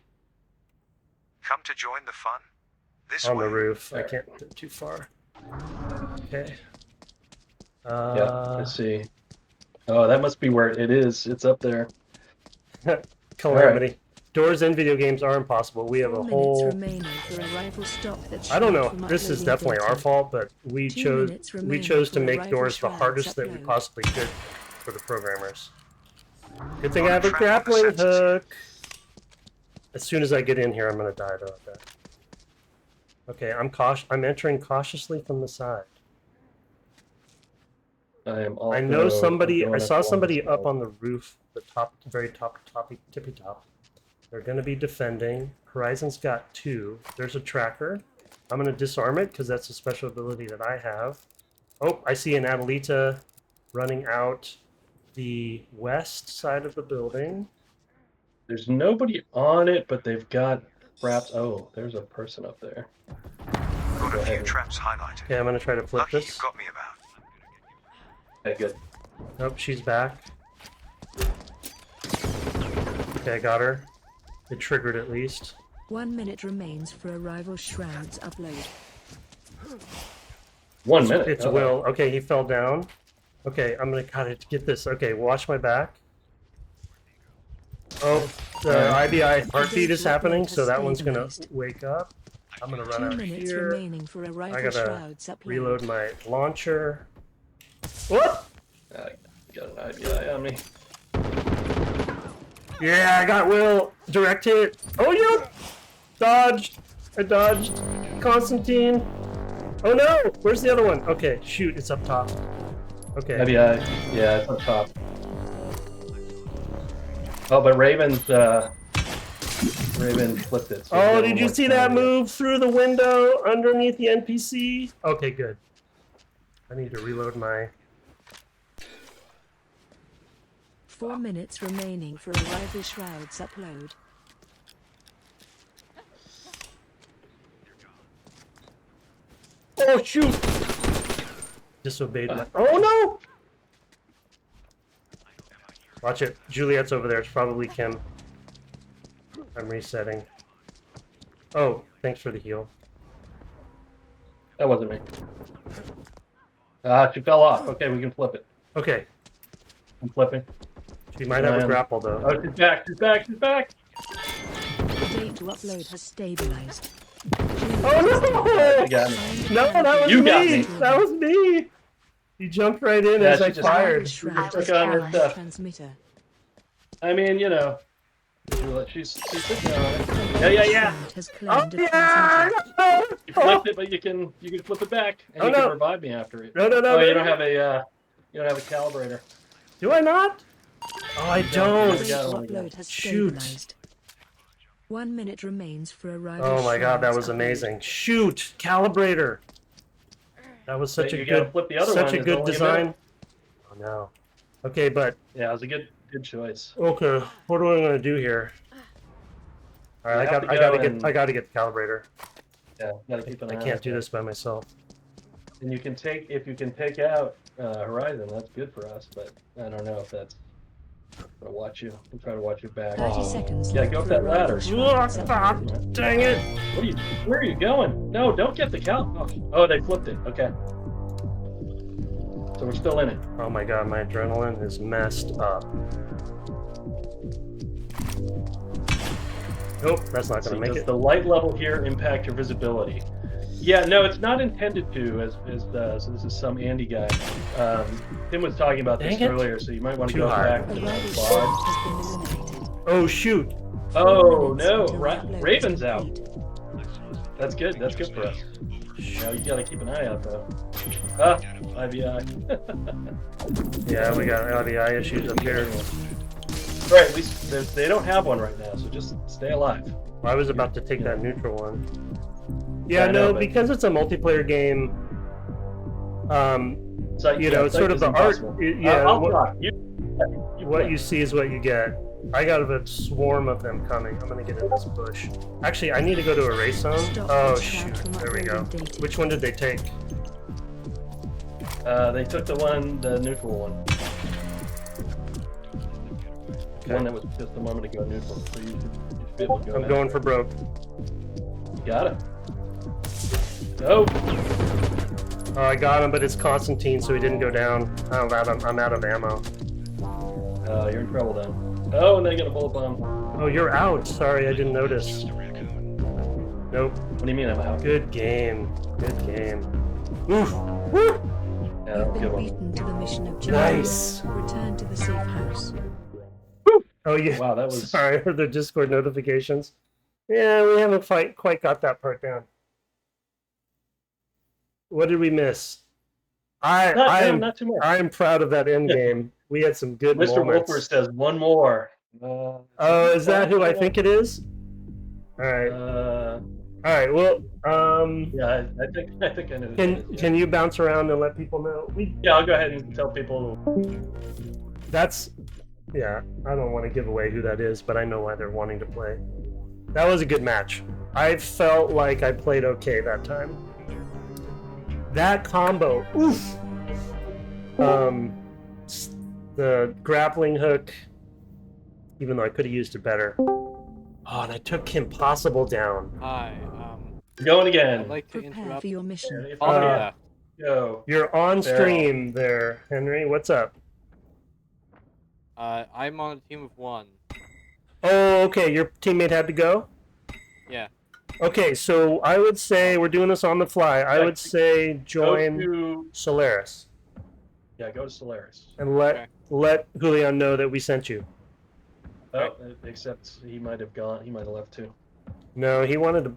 [SPEAKER 5] Come to join the fun? This
[SPEAKER 2] on
[SPEAKER 5] way.
[SPEAKER 2] the roof. I
[SPEAKER 1] There.
[SPEAKER 2] can't get too far. Okay.
[SPEAKER 1] Yeah, I see. Oh, that must be where it is. It's up there.
[SPEAKER 2] Calamity. doors in video games are impossible. We have
[SPEAKER 3] 4
[SPEAKER 2] a
[SPEAKER 3] minutes
[SPEAKER 2] whole.
[SPEAKER 3] remaining for a rival stop that's
[SPEAKER 2] I don't
[SPEAKER 3] shut
[SPEAKER 2] know.
[SPEAKER 3] from
[SPEAKER 2] This is
[SPEAKER 3] uploading
[SPEAKER 2] definitely our
[SPEAKER 3] data.
[SPEAKER 2] fault, but we
[SPEAKER 3] 2
[SPEAKER 2] chose
[SPEAKER 3] minutes
[SPEAKER 2] we
[SPEAKER 3] remaining
[SPEAKER 2] chose to
[SPEAKER 3] for
[SPEAKER 2] make
[SPEAKER 3] rival
[SPEAKER 2] doors the
[SPEAKER 3] shrouds
[SPEAKER 2] hardest that we
[SPEAKER 3] upload.
[SPEAKER 2] possibly could for the programmers. Good thing I
[SPEAKER 5] Got
[SPEAKER 2] have
[SPEAKER 5] a
[SPEAKER 2] a
[SPEAKER 5] trap on the
[SPEAKER 2] grappling
[SPEAKER 5] sensors.
[SPEAKER 2] hook. As soon as I get in here, I'm gonna die though. I bet. Okay, I'm entering cautiously from the side.
[SPEAKER 1] I am also.
[SPEAKER 2] I know somebody.
[SPEAKER 1] going
[SPEAKER 2] I saw
[SPEAKER 1] up
[SPEAKER 2] somebody
[SPEAKER 1] along
[SPEAKER 2] up on the roof, the top, very top, tippy top. They're going to be defending. Horizon's got 2. There's a tracker. I'm going to disarm it because that's a special ability that I have. Oh, I see an Adelita running out the west side of the building.
[SPEAKER 1] There's nobody on it, but they've got traps. Oh, there's a person up there.
[SPEAKER 5] Got
[SPEAKER 1] Go
[SPEAKER 5] a few
[SPEAKER 1] ahead.
[SPEAKER 5] traps highlighted.
[SPEAKER 2] Okay, I'm going to try to flip
[SPEAKER 5] Lucky you
[SPEAKER 2] this.
[SPEAKER 5] got me about.
[SPEAKER 1] Okay, good.
[SPEAKER 2] Nope, she's back. Okay, I got her. It triggered at least.
[SPEAKER 3] 1 minute remains for a rival shrouds upload.
[SPEAKER 1] 1 minute.
[SPEAKER 2] It's
[SPEAKER 1] Uh-oh.
[SPEAKER 2] Will. Okay, he fell down. Okay, I'm gonna gotta get this. Okay, watch my back. Oh, the IBI heartbeat is happening, so that one's gonna wake up. I'm gonna run
[SPEAKER 3] 2
[SPEAKER 2] out
[SPEAKER 3] minutes
[SPEAKER 2] here.
[SPEAKER 3] remaining for a rival
[SPEAKER 2] gotta
[SPEAKER 3] shrouds upload.
[SPEAKER 2] Reload my launcher. Whoop!
[SPEAKER 1] I got an IBI on me.
[SPEAKER 2] Yeah, I got Will. Direct hit. Oh, yeah! Dodged. I dodged. Constantine. Oh no! Where's the other one? Okay, shoot, it's up top. Okay.
[SPEAKER 1] IBI. Yeah, it's up top. Oh, but Raven flipped it. so
[SPEAKER 2] Oh,
[SPEAKER 1] we
[SPEAKER 2] did
[SPEAKER 1] got
[SPEAKER 2] you
[SPEAKER 1] one
[SPEAKER 2] see
[SPEAKER 1] more
[SPEAKER 2] that
[SPEAKER 1] time.
[SPEAKER 2] move through the window underneath the NPC? Okay, good. I need to reload my...
[SPEAKER 3] 4 minutes remaining for a rival shrouds upload.
[SPEAKER 2] Oh, shoot! Disobeyed my... Oh, no! Watch it. Juliet's over there. It's probably Kim. I'm resetting. Oh, thanks for the heal.
[SPEAKER 1] That wasn't me. She fell off. Okay, we can flip it.
[SPEAKER 2] Okay.
[SPEAKER 1] I'm flipping.
[SPEAKER 2] She might have a
[SPEAKER 1] Um,
[SPEAKER 2] grapple, though.
[SPEAKER 1] Oh, she's back. She's back. She's back.
[SPEAKER 3] The date to upload has stabilized.
[SPEAKER 2] Oh,
[SPEAKER 1] You got me.
[SPEAKER 2] no! No, that was
[SPEAKER 1] You
[SPEAKER 2] me!
[SPEAKER 1] got me.
[SPEAKER 2] That was me! You jumped right in
[SPEAKER 1] Yeah,
[SPEAKER 2] as
[SPEAKER 1] she
[SPEAKER 2] I
[SPEAKER 1] just-
[SPEAKER 2] fired.
[SPEAKER 3] Shrouds
[SPEAKER 1] took on her
[SPEAKER 3] upload
[SPEAKER 1] stuff.
[SPEAKER 3] transmitter.
[SPEAKER 1] I mean, you know. She's sitting there on it. Yeah.
[SPEAKER 3] Shroud has
[SPEAKER 2] Oh,
[SPEAKER 3] claimed a
[SPEAKER 2] yeah!
[SPEAKER 3] transmitter.
[SPEAKER 1] You flipped it, but you can flip it back, and
[SPEAKER 2] Oh,
[SPEAKER 1] you
[SPEAKER 2] no.
[SPEAKER 1] can revive me after it.
[SPEAKER 2] No, no, no.
[SPEAKER 1] Oh, you
[SPEAKER 2] no.
[SPEAKER 1] don't have a calibrator.
[SPEAKER 2] Do I not? Oh, I
[SPEAKER 3] The
[SPEAKER 2] don't.
[SPEAKER 3] date
[SPEAKER 1] Yeah,
[SPEAKER 3] to
[SPEAKER 1] oh my
[SPEAKER 3] upload
[SPEAKER 1] God.
[SPEAKER 3] has
[SPEAKER 2] Shoot.
[SPEAKER 3] stabilized. 1 minute remains for a rival
[SPEAKER 2] Oh my god, that
[SPEAKER 3] shrouds
[SPEAKER 2] was
[SPEAKER 3] upload.
[SPEAKER 2] amazing. Shoot! Calibrator! That was such
[SPEAKER 1] But
[SPEAKER 2] a
[SPEAKER 1] you gotta
[SPEAKER 2] good,
[SPEAKER 1] flip the other
[SPEAKER 2] such
[SPEAKER 1] one,
[SPEAKER 2] a
[SPEAKER 1] it's
[SPEAKER 2] good
[SPEAKER 1] only a
[SPEAKER 2] design.
[SPEAKER 1] minute.
[SPEAKER 2] Oh no. Okay, but
[SPEAKER 1] Yeah, it was a good choice.
[SPEAKER 2] okay, what am I gonna do here? All right,
[SPEAKER 1] You have to
[SPEAKER 2] I
[SPEAKER 1] go
[SPEAKER 2] gotta get the calibrator.
[SPEAKER 1] Yeah, gotta keep an eye
[SPEAKER 2] I
[SPEAKER 1] on
[SPEAKER 2] can't
[SPEAKER 1] it.
[SPEAKER 2] do this by myself.
[SPEAKER 1] And if you can take out Horizon, that's good for us. But I don't know if that's. I'm gonna watch you. I'm trying to watch your back.
[SPEAKER 3] 30 seconds
[SPEAKER 1] Yeah,
[SPEAKER 3] left
[SPEAKER 1] go up
[SPEAKER 3] for
[SPEAKER 1] that
[SPEAKER 3] a rival
[SPEAKER 1] ladder.
[SPEAKER 3] shrouds
[SPEAKER 2] Ugh,
[SPEAKER 3] upload.
[SPEAKER 2] dang it!
[SPEAKER 1] Where are you going? No, don't get the cal. Oh, they flipped it. Okay. So we're still in it.
[SPEAKER 2] Oh my god, my adrenaline is messed up. Nope, that's not gonna
[SPEAKER 1] See,
[SPEAKER 2] make
[SPEAKER 1] does
[SPEAKER 2] it.
[SPEAKER 1] the light level here impact your visibility? Yeah, no, it's not intended to. So this is some Andy guy. Tim was talking about this
[SPEAKER 2] Dang it.
[SPEAKER 1] earlier, so you might want to
[SPEAKER 2] Too
[SPEAKER 1] go
[SPEAKER 2] high.
[SPEAKER 1] back
[SPEAKER 3] A
[SPEAKER 1] to the
[SPEAKER 3] rival
[SPEAKER 1] VoD.
[SPEAKER 3] shroud has been eliminated.
[SPEAKER 2] Oh shoot!
[SPEAKER 1] Oh
[SPEAKER 3] 4 minutes
[SPEAKER 1] no,
[SPEAKER 3] until upload is
[SPEAKER 1] Raven's out.
[SPEAKER 3] complete.
[SPEAKER 1] That's good. That's good for us. Now you gotta keep an eye out though. Ah, IBI.
[SPEAKER 2] Yeah, we got LDI issues up here.
[SPEAKER 1] Right, at least they don't have one right now, so just stay alive.
[SPEAKER 2] Well, I was about to take that neutral one.
[SPEAKER 1] Yeah,
[SPEAKER 2] Yeah,
[SPEAKER 1] I know,
[SPEAKER 2] no,
[SPEAKER 1] but-
[SPEAKER 2] because it's a multiplayer game.
[SPEAKER 1] Sight-
[SPEAKER 2] You know,
[SPEAKER 1] yeah,
[SPEAKER 2] it's
[SPEAKER 1] sight
[SPEAKER 2] sort of
[SPEAKER 1] is
[SPEAKER 2] the art.
[SPEAKER 1] impossible.
[SPEAKER 2] Yeah,
[SPEAKER 1] I'll
[SPEAKER 2] what,
[SPEAKER 1] talk.
[SPEAKER 2] what you see is what you get. I got a swarm of them coming. I'm gonna get in this bush. Actually, I need to go to a race zone.
[SPEAKER 3] Stop
[SPEAKER 2] Oh
[SPEAKER 3] the
[SPEAKER 2] shoot!
[SPEAKER 3] chat from
[SPEAKER 2] There we go.
[SPEAKER 3] uploading data.
[SPEAKER 2] Which one did they take?
[SPEAKER 1] They took the neutral one. The one that was just a moment ago neutral. So you should be able to go.
[SPEAKER 2] I'm
[SPEAKER 1] back
[SPEAKER 2] going
[SPEAKER 1] there.
[SPEAKER 2] for broke.
[SPEAKER 1] Got it. Oh,
[SPEAKER 2] Oh, I got him, but it's Constantine, so he didn't go down. I'm out of ammo.
[SPEAKER 1] you're in trouble then. Oh, and they got a bullet bomb.
[SPEAKER 2] Oh, you're out. Sorry, I didn't notice. Nope.
[SPEAKER 1] What do you mean I'm out?
[SPEAKER 2] Good game. Good game. Oof. Woo.
[SPEAKER 1] Yeah,
[SPEAKER 3] You've
[SPEAKER 1] good
[SPEAKER 3] been
[SPEAKER 1] one.
[SPEAKER 3] beaten to the mission objective.
[SPEAKER 2] Nice.
[SPEAKER 3] Return to the safe house.
[SPEAKER 2] Oh, yeah.
[SPEAKER 1] Wow, that was.
[SPEAKER 2] Sorry, I heard the Discord notifications. Yeah, we haven't quite got that part down. What did we miss?
[SPEAKER 1] Not too much.
[SPEAKER 2] I'm proud of that end game. We had some good
[SPEAKER 1] Mr.
[SPEAKER 2] moments.
[SPEAKER 1] Wolfer says one more.
[SPEAKER 2] Oh, is that who I think it is? All right. All right. Well,
[SPEAKER 1] Yeah, I think I know. Who it is, yeah.
[SPEAKER 2] can you bounce around and let people know?
[SPEAKER 1] Yeah, I'll go ahead and tell people.
[SPEAKER 2] That's, yeah. I don't want to give away who that is, but I know why they're wanting to play. That was a good match. I felt like I played okay that time. That combo, oof. The grappling hook, even though I could have used it better. Oh, and I took Kim Possible down.
[SPEAKER 6] Hi.
[SPEAKER 1] Going again.
[SPEAKER 6] I'd like to
[SPEAKER 3] Prepare
[SPEAKER 6] interrupt.
[SPEAKER 3] for your mission.
[SPEAKER 6] Yeah.
[SPEAKER 1] Go.
[SPEAKER 2] You're on
[SPEAKER 1] Farrell.
[SPEAKER 2] stream there, Henry. What's up?
[SPEAKER 6] I'm on a team of one.
[SPEAKER 2] Oh, okay. Your teammate had to go?
[SPEAKER 6] Yeah.
[SPEAKER 2] Okay, so I would say we're doing this on the fly. I would say join
[SPEAKER 1] Go to,
[SPEAKER 2] Solaris
[SPEAKER 1] yeah, go to Solaris.
[SPEAKER 2] and let
[SPEAKER 6] Okay.
[SPEAKER 2] let Julian know that we sent you.
[SPEAKER 1] Oh, except he might have gone. He might have left too.
[SPEAKER 2] No, he wanted to.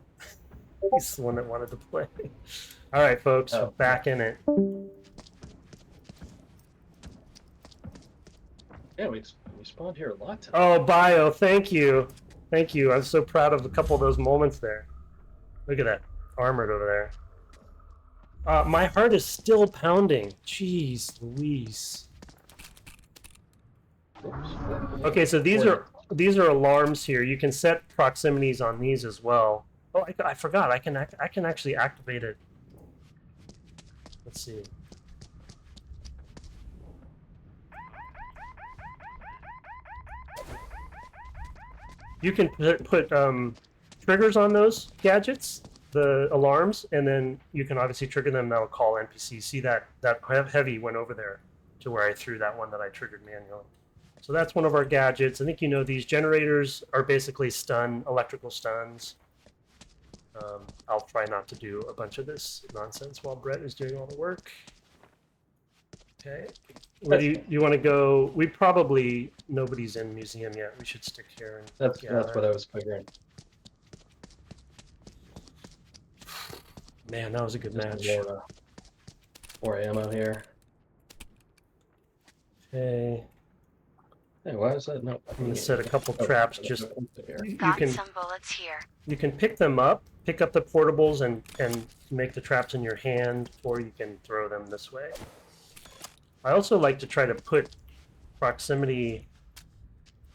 [SPEAKER 2] He's the one that wanted to play. All right, folks,
[SPEAKER 1] Oh.
[SPEAKER 2] back in it.
[SPEAKER 1] Yeah, we spawned here a lot. Today.
[SPEAKER 2] Oh, Bio, thank you. Thank you. I'm so proud of a couple of those moments there. Look at that. Armored over there. My heart is still pounding. Jeez Louise. Okay, so these are alarms here. You can set proximities on these as well. Oh, I forgot. I can actually activate it. Let's see. You can put triggers on those gadgets, the alarms, and then you can obviously trigger them. That'll call NPCs. See that heavy went over there to where I threw that one that I triggered manually. So that's one of our gadgets. I think you know these generators are basically electrical stuns. I'll try not to do a bunch of this nonsense while Brett is doing all the work. Okay. Where do you want to go? Nobody's in museum yet. We should stick here. And
[SPEAKER 1] That's what I was figuring.
[SPEAKER 2] Man, that was a good match.
[SPEAKER 1] More ammo here.
[SPEAKER 2] Okay.
[SPEAKER 1] Hey, why is that not?
[SPEAKER 2] I'm gonna set a couple traps. Just you
[SPEAKER 4] Got
[SPEAKER 2] can
[SPEAKER 4] some bullets here.
[SPEAKER 2] pick them up, pick up the portables, and make the traps in your hand, or you can throw them this way. I also like to try to put proximity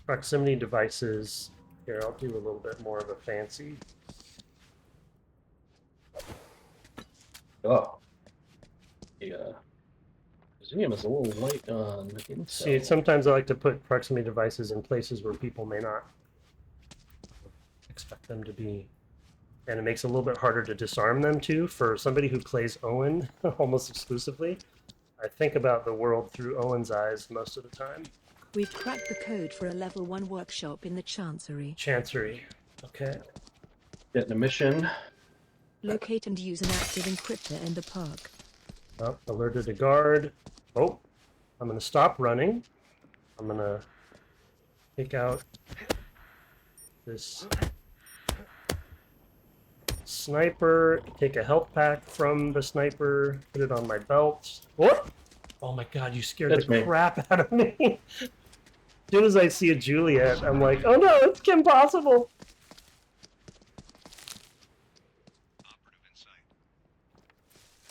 [SPEAKER 2] devices here. I'll do a little bit more of a fancy.
[SPEAKER 1] Oh. Yeah. Museum is a little light on intel.
[SPEAKER 2] See, sometimes I like to put proximity devices in places where people may not expect them to be. And it makes it a little bit harder to disarm them too. For somebody who plays Owen almost exclusively, I think about the world through Owen's eyes most of the time.
[SPEAKER 3] We've cracked the code for a level 1 workshop in the Chancery.
[SPEAKER 2] Chancery. Okay.
[SPEAKER 1] Getting a mission.
[SPEAKER 3] Locate and use an active encryptor in the park.
[SPEAKER 2] Oh, alerted a guard. Oh, I'm going to stop running. I'm going to take out this sniper, take a health pack from the sniper, put it on my belt. Whoop! Oh my god, you scared
[SPEAKER 1] That's
[SPEAKER 2] the
[SPEAKER 1] me.
[SPEAKER 2] crap out of me. As soon as I see a Juliet, I'm like, oh no, it's Kim Possible.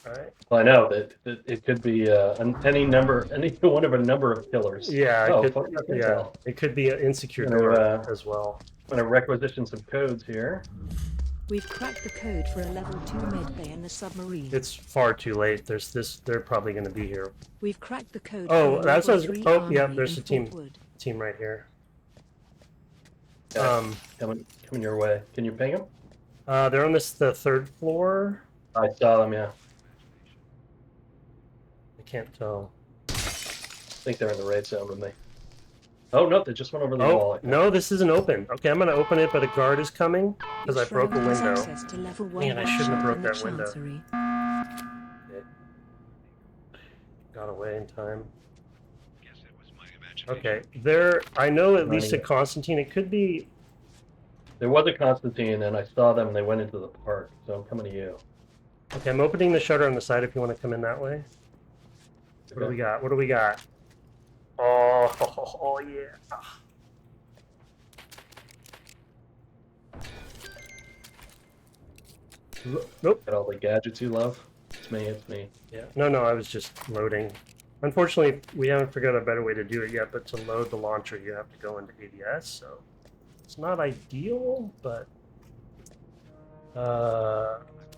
[SPEAKER 2] Alright.
[SPEAKER 1] Well, I know that it could be any one of a number of killers.
[SPEAKER 2] Yeah,
[SPEAKER 1] Oh,
[SPEAKER 2] it
[SPEAKER 1] fuck,
[SPEAKER 2] could,
[SPEAKER 1] I can
[SPEAKER 2] yeah.
[SPEAKER 1] tell.
[SPEAKER 2] It could be an insecure
[SPEAKER 1] Gonna,
[SPEAKER 2] door as well.
[SPEAKER 1] I'm gonna requisition some codes here.
[SPEAKER 3] We've cracked the code for a level 2 medbay in the submarine.
[SPEAKER 2] It's far too late. They're probably going to be here.
[SPEAKER 3] We've cracked the code
[SPEAKER 2] Oh,
[SPEAKER 3] for a
[SPEAKER 2] that's
[SPEAKER 3] level
[SPEAKER 2] a-
[SPEAKER 3] 3
[SPEAKER 2] oh, yeah,
[SPEAKER 3] armory
[SPEAKER 2] there's
[SPEAKER 3] in
[SPEAKER 2] a team.
[SPEAKER 3] Fort Wood.
[SPEAKER 2] Team right here.
[SPEAKER 1] Okay, coming your way. Can you ping them?
[SPEAKER 2] They're on the third floor.
[SPEAKER 1] I saw them. Yeah,
[SPEAKER 2] I can't tell.
[SPEAKER 1] I think they're in the raid zone with me. Oh no, they just went over the wall. I
[SPEAKER 2] Oh,
[SPEAKER 1] think.
[SPEAKER 2] no, this isn't open. Okay, I'm gonna open it, but a guard is coming because I broke a
[SPEAKER 3] Shroud has
[SPEAKER 2] window.
[SPEAKER 3] access to level 1
[SPEAKER 2] Man, I shouldn't have
[SPEAKER 3] workshop
[SPEAKER 2] broke
[SPEAKER 3] in the
[SPEAKER 2] that window.
[SPEAKER 3] Chancery.
[SPEAKER 2] Okay. Got away in time. Okay, there. I know at least a Constantine. It could be.
[SPEAKER 1] There was a Constantine, and I saw them. And they went into the park, so I'm coming to you.
[SPEAKER 2] Okay, I'm opening the shutter on the side if you want to come in that way. What do we got? What do we got? Oh yeah. Nope.
[SPEAKER 1] Got all the gadgets you love. It's me. It's me.
[SPEAKER 2] Yeah. No, I was just loading. Unfortunately, we haven't figured out a better way to do it yet, but to load the launcher, you have to go into ADS, so it's not ideal, but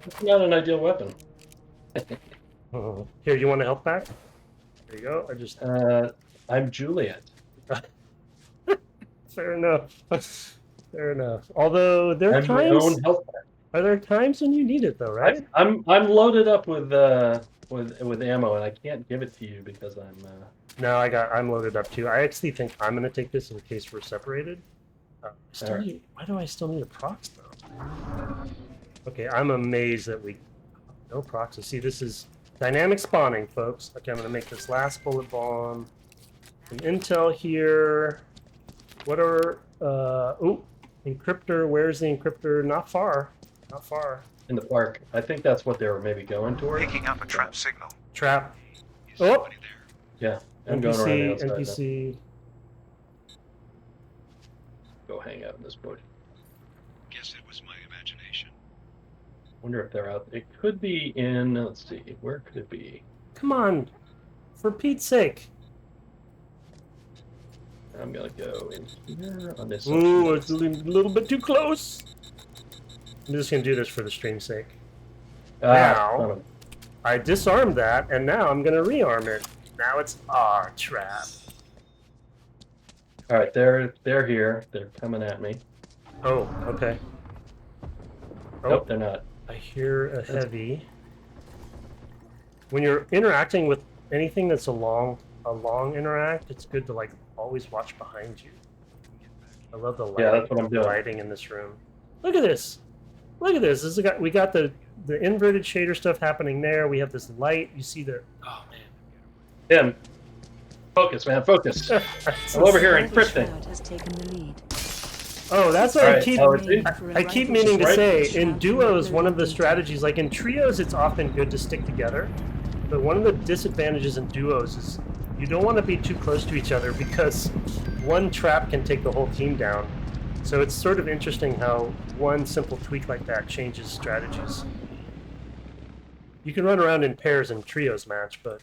[SPEAKER 1] It's not an ideal weapon.
[SPEAKER 2] here, you want to help back? There you go. I just
[SPEAKER 1] I'm Juliet.
[SPEAKER 2] fair enough. Fair enough. Although there are
[SPEAKER 1] I'm my
[SPEAKER 2] times,
[SPEAKER 1] own health pack.
[SPEAKER 2] are there times when you need it though, right?
[SPEAKER 1] I'm loaded up with ammo, and I can't give it to you because I'm.
[SPEAKER 2] No, I'm loaded up too. I actually think I'm gonna take this in case we're separated.
[SPEAKER 1] Alright.
[SPEAKER 2] Why do I still need a prox though? Okay, I'm amazed that we no proxy. See, this is dynamic spawning, folks. Okay, I'm gonna make this last bullet bomb. Some intel here. What are oh, encryptor? Where's the encryptor? Not far. Not far.
[SPEAKER 1] In the park. I think that's what they were maybe going toward.
[SPEAKER 5] Picking up a trap signal.
[SPEAKER 2] Trap. Oh,
[SPEAKER 1] Yeah, I'm going around the
[SPEAKER 2] NPC.
[SPEAKER 1] outside.
[SPEAKER 2] NPC.
[SPEAKER 1] Go hang out in this bush.
[SPEAKER 5] Guess it was my imagination.
[SPEAKER 1] Wonder if they're out. It could be in. Let's see. Where could it be?
[SPEAKER 2] Come on, for Pete's sake.
[SPEAKER 1] I'm gonna go in here on this.
[SPEAKER 2] Ooh, it's a little bit too close. I'm just gonna do this for the stream's sake. Now, I disarmed that, and now I'm gonna rearm it. Now it's our trap.
[SPEAKER 1] All right, they're here. They're coming at me.
[SPEAKER 2] Oh, okay. Oh,
[SPEAKER 1] Nope, they're not.
[SPEAKER 2] I hear a heavy. When you're interacting with anything that's a long interact, it's good to like always watch behind you. I love the lighting.
[SPEAKER 1] Yeah, that's what I'm doing.
[SPEAKER 2] Lighting in this room. Look at this. Look at this. We got the inverted shader stuff happening there. We have this light. You see the oh man.
[SPEAKER 1] Tim, focus, man, focus. I'm over here encrypting.
[SPEAKER 3] Shroud has taken the lead.
[SPEAKER 2] Oh, that's what
[SPEAKER 1] Alright,
[SPEAKER 2] I keep meaning to say. In duos, one of the strategies, like in trios, it's often good to stick together. But one of the disadvantages in duos is you don't want to be too close to each other because one trap can take the whole team down. So it's sort of interesting how one simple tweak like that changes strategies. You can run around in pairs and trios match, but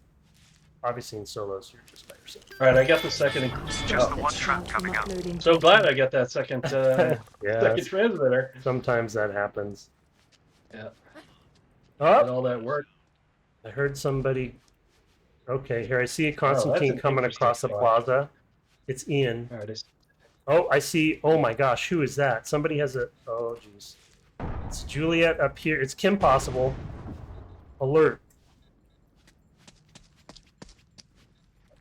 [SPEAKER 2] obviously in solos you're just by yourself.
[SPEAKER 1] All right, I got the second.
[SPEAKER 5] Just the one trap coming up.
[SPEAKER 1] So glad I got that second
[SPEAKER 2] Yeah,
[SPEAKER 1] second transmitter.
[SPEAKER 2] sometimes that happens.
[SPEAKER 1] Yeah, did
[SPEAKER 2] Oh,
[SPEAKER 1] all that work.
[SPEAKER 2] I heard somebody. Okay, here I see a Constantine
[SPEAKER 1] an
[SPEAKER 2] coming
[SPEAKER 1] interesting
[SPEAKER 2] across the
[SPEAKER 1] spot.
[SPEAKER 2] plaza. It's Ian.
[SPEAKER 1] All right,
[SPEAKER 2] Oh, I see. Oh my gosh, who is that? Somebody has a. Oh, jeez. It's Juliet up here. It's Kim Possible. Alert.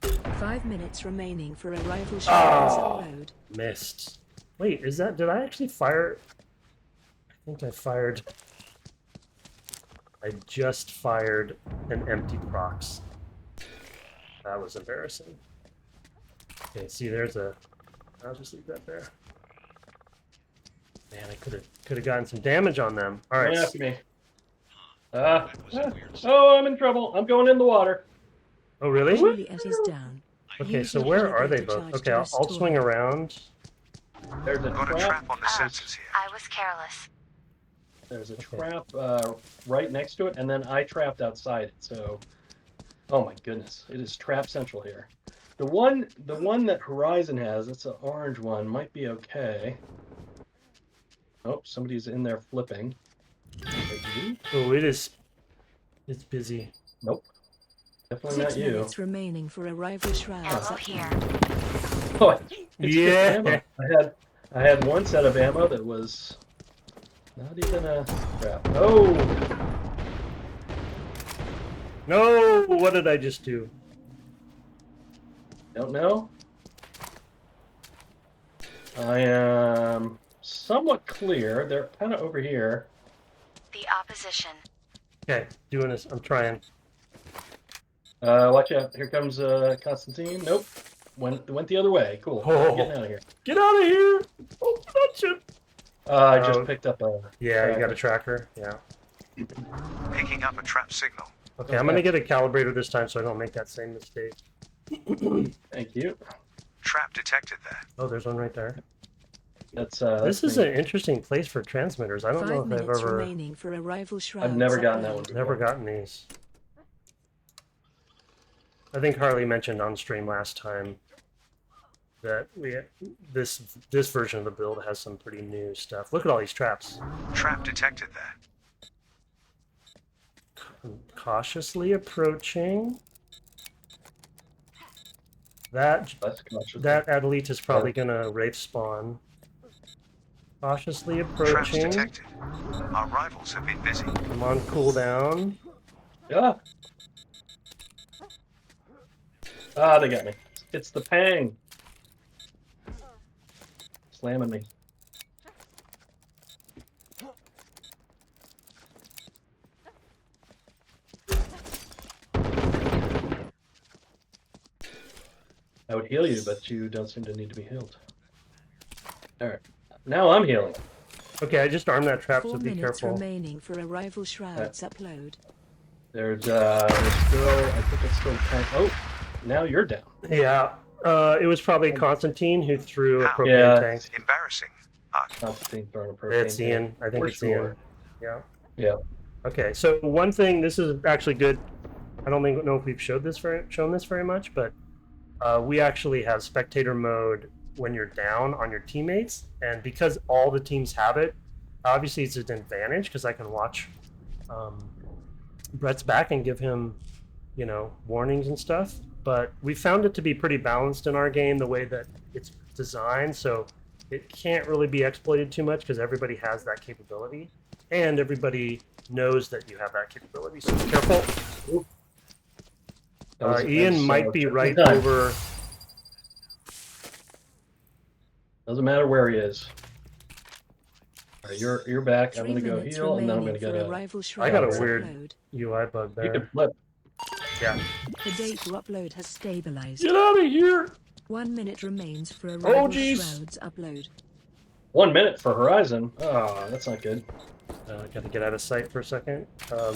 [SPEAKER 3] 5 minutes remaining for arrival showers at road.
[SPEAKER 2] Missed. Wait, is that? Did I actually fire? I think I fired. I just fired an empty prox. That was embarrassing. Okay, see, there's a. I'll just leave that there. Man, I could have gotten some damage on them. All right.
[SPEAKER 1] Right after me. Oh, I'm in trouble. I'm going in the water.
[SPEAKER 2] Oh, really?
[SPEAKER 3] Juliet is down.
[SPEAKER 2] Okay,
[SPEAKER 3] Use
[SPEAKER 2] so
[SPEAKER 3] your
[SPEAKER 2] where are
[SPEAKER 3] elevator
[SPEAKER 2] they both?
[SPEAKER 3] charge
[SPEAKER 2] Okay,
[SPEAKER 3] to
[SPEAKER 2] I'll
[SPEAKER 3] restore.
[SPEAKER 2] swing around.
[SPEAKER 1] There's a
[SPEAKER 5] Got a
[SPEAKER 1] trap.
[SPEAKER 5] trap on the sensors here.
[SPEAKER 4] I was careless.
[SPEAKER 1] There's a trap right next to it, and then I trapped outside it. So, oh my goodness, it is trap central here. The one that Horizon has, it's an orange one, might be okay. Oh, somebody's in there flipping.
[SPEAKER 2] Oh, it's busy.
[SPEAKER 1] Nope, definitely
[SPEAKER 3] 6
[SPEAKER 1] not you.
[SPEAKER 3] minutes remaining for arrival shrouds
[SPEAKER 4] Ammo
[SPEAKER 3] at
[SPEAKER 4] here.
[SPEAKER 3] road.
[SPEAKER 1] Oh, it's just
[SPEAKER 2] Yeah.
[SPEAKER 1] ammo. I had one set of ammo that was not even a trap. Oh,
[SPEAKER 2] No, what did I just do?
[SPEAKER 1] don't know. I am somewhat clear. They're kind of over here.
[SPEAKER 4] The opposition.
[SPEAKER 2] Okay, doing this. I'm trying.
[SPEAKER 1] Watch out. Here comes Constantine. Nope. Went the other way. Cool.
[SPEAKER 2] Oh.
[SPEAKER 1] Getting out of here.
[SPEAKER 2] Get out of here! Oh, gotcha.
[SPEAKER 1] I just picked up a...
[SPEAKER 2] Yeah, you got a tracker. Yeah.
[SPEAKER 5] Picking up a trap signal.
[SPEAKER 2] Okay, I'm gonna get a calibrator this time so I don't make that same mistake.
[SPEAKER 1] Thank you.
[SPEAKER 5] Trap detected there.
[SPEAKER 2] Oh, there's one right there.
[SPEAKER 1] That's
[SPEAKER 2] This is an interesting place for transmitters. I don't
[SPEAKER 3] 5
[SPEAKER 2] know if I've
[SPEAKER 3] minutes
[SPEAKER 2] ever
[SPEAKER 3] remaining for arrival shrouds.
[SPEAKER 1] I've never gotten that one.
[SPEAKER 3] upload.
[SPEAKER 2] never gotten these. I think Harley mentioned on stream last time that this version of the build has some pretty new stuff. Look at all these traps.
[SPEAKER 5] Trap detected there.
[SPEAKER 2] Cautiously approaching. That Adelite is probably gonna wraith spawn. Cautiously
[SPEAKER 5] Traps
[SPEAKER 2] approaching.
[SPEAKER 5] detected. Our rivals have been busy.
[SPEAKER 2] I'm on cooldown.
[SPEAKER 1] Yeah. Ah, they got me. It's the pang. Slamming me. I would heal you, but you don't seem to need to be healed. Alright. Now I'm healing.
[SPEAKER 2] Okay, I just armed that trap,
[SPEAKER 3] 4
[SPEAKER 2] so be
[SPEAKER 3] minutes
[SPEAKER 2] careful.
[SPEAKER 3] remaining for arrival shrouds upload.
[SPEAKER 1] There's still, I think it's still pang. Oh, now you're down.
[SPEAKER 2] Yeah, it was probably Constantine who threw a
[SPEAKER 5] How?
[SPEAKER 2] propane
[SPEAKER 1] Yeah.
[SPEAKER 2] tank.
[SPEAKER 5] Embarrassing.
[SPEAKER 1] Constantine throwing a propane
[SPEAKER 2] It's
[SPEAKER 1] tank.
[SPEAKER 2] Ian. I think
[SPEAKER 1] For
[SPEAKER 2] it's
[SPEAKER 1] sure.
[SPEAKER 2] Ian. Yeah.
[SPEAKER 1] Yeah.
[SPEAKER 2] Okay, so one thing, this is actually good. I don't know if we've shown this very much, but we actually have spectator mode when you're down on your teammates, and because all the teams have it, obviously it's an advantage because I can watch Brett's back and give him, warnings and stuff. But we found it to be pretty balanced in our game the way that it's designed, so it can't really be exploited too much because everybody has that capability, and everybody knows that you have that capability. So be careful.
[SPEAKER 1] That was a
[SPEAKER 2] Ian
[SPEAKER 1] nice,
[SPEAKER 2] might be right
[SPEAKER 1] time.
[SPEAKER 2] over.
[SPEAKER 1] Doesn't matter where he is. All right, you're back. I'm
[SPEAKER 3] 3
[SPEAKER 1] gonna go
[SPEAKER 3] minutes
[SPEAKER 1] heal, and then I'm gonna
[SPEAKER 3] remaining
[SPEAKER 1] get
[SPEAKER 3] for
[SPEAKER 1] a.
[SPEAKER 3] arrival
[SPEAKER 2] I got a
[SPEAKER 3] shrouds
[SPEAKER 2] weird-
[SPEAKER 3] upload.
[SPEAKER 2] UI bug
[SPEAKER 1] You
[SPEAKER 2] there.
[SPEAKER 1] can flip.
[SPEAKER 2] Yeah.
[SPEAKER 3] The date to upload has stabilized.
[SPEAKER 2] Get out of here!
[SPEAKER 3] 1 minute remains for arrival
[SPEAKER 2] jeez.
[SPEAKER 3] shrouds upload.
[SPEAKER 1] 1 minute for Horizon. Oh, that's not good.
[SPEAKER 2] Got to get out of sight for a second.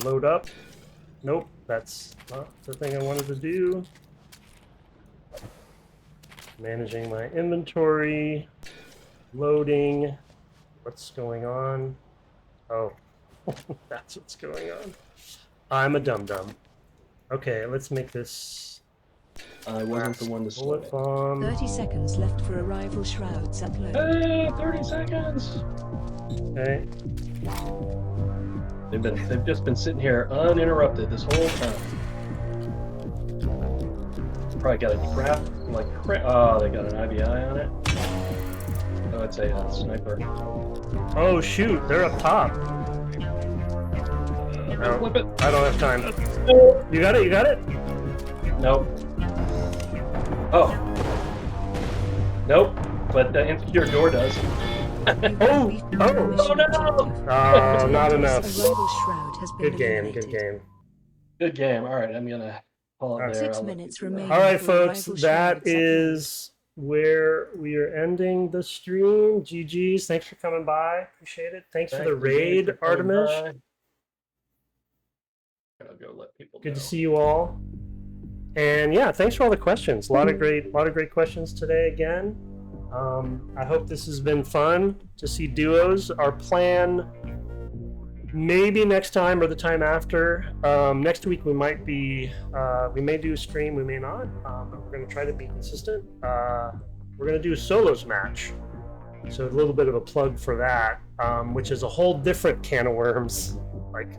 [SPEAKER 2] Load up. Nope, that's not the thing I wanted to do. Managing my inventory. Loading. What's going on? Oh, that's what's going on. I'm a dum-dum. Okay, let's make this
[SPEAKER 1] I wasn't the one to slow
[SPEAKER 2] bullet
[SPEAKER 1] it.
[SPEAKER 2] bomb.
[SPEAKER 3] 30 seconds left for arrival shrouds upload.
[SPEAKER 1] Hey, 30 seconds.
[SPEAKER 2] Okay.
[SPEAKER 1] They've just been sitting here uninterrupted this whole time. Probably got a trap, oh, they got an IBI on it. Oh, it's a sniper.
[SPEAKER 2] Oh shoot, they're up top. No,
[SPEAKER 1] Flip it.
[SPEAKER 2] I don't have time. You got it? You got it?
[SPEAKER 1] Nope. Oh. Nope. But the insecure door does.
[SPEAKER 2] Oh!
[SPEAKER 1] Oh, no!
[SPEAKER 2] Oh, not enough.
[SPEAKER 3] Arrival shroud has been
[SPEAKER 2] Good game,
[SPEAKER 3] eliminated.
[SPEAKER 2] good game.
[SPEAKER 1] Good game. All right, I'm gonna call it there.
[SPEAKER 3] 6
[SPEAKER 1] I'll let
[SPEAKER 3] minutes
[SPEAKER 1] you know.
[SPEAKER 3] remaining.
[SPEAKER 2] All right,
[SPEAKER 3] for
[SPEAKER 2] folks,
[SPEAKER 3] arrival
[SPEAKER 2] that
[SPEAKER 3] shrouds upload.
[SPEAKER 2] is where we are ending the stream. GG's. Thanks for coming by. Appreciate it. Thanks for the
[SPEAKER 1] Thank you
[SPEAKER 2] raid,
[SPEAKER 1] for coming
[SPEAKER 2] Artemis.
[SPEAKER 1] by. I'll go let people
[SPEAKER 2] Good
[SPEAKER 1] know.
[SPEAKER 2] to see you all. And yeah, thanks for all the questions. A lot of great questions today again. I hope this has been fun to see duos. Our plan, maybe next time or the time after. Next week we might be, we may do a stream, we may not. But we're going to try to be consistent. We're going to do a solos match. So a little bit of a plug for that, which is a whole different can of worms.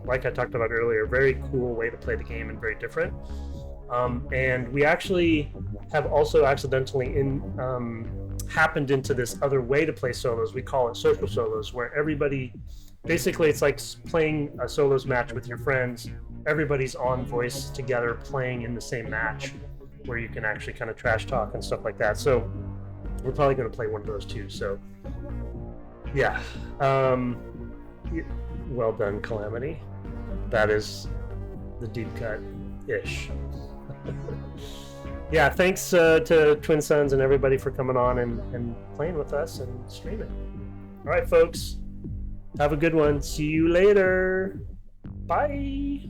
[SPEAKER 2] Like I talked about earlier, very cool way to play the game and very different. And we actually have also accidentally happened into this other way to play solos. We call it social solos, where everybody, basically it's like playing a solos match with your friends. Everybody's on voice together playing in the same match, where you can actually kind of trash talk and stuff like that. So we're probably going to play one of those too. So, yeah. Well done, Calamity. That is the deep cut ish. Yeah, thanks to Twin Suns and everybody for coming on and playing with us and streaming. All right, folks. Have a good one. See you later. Bye.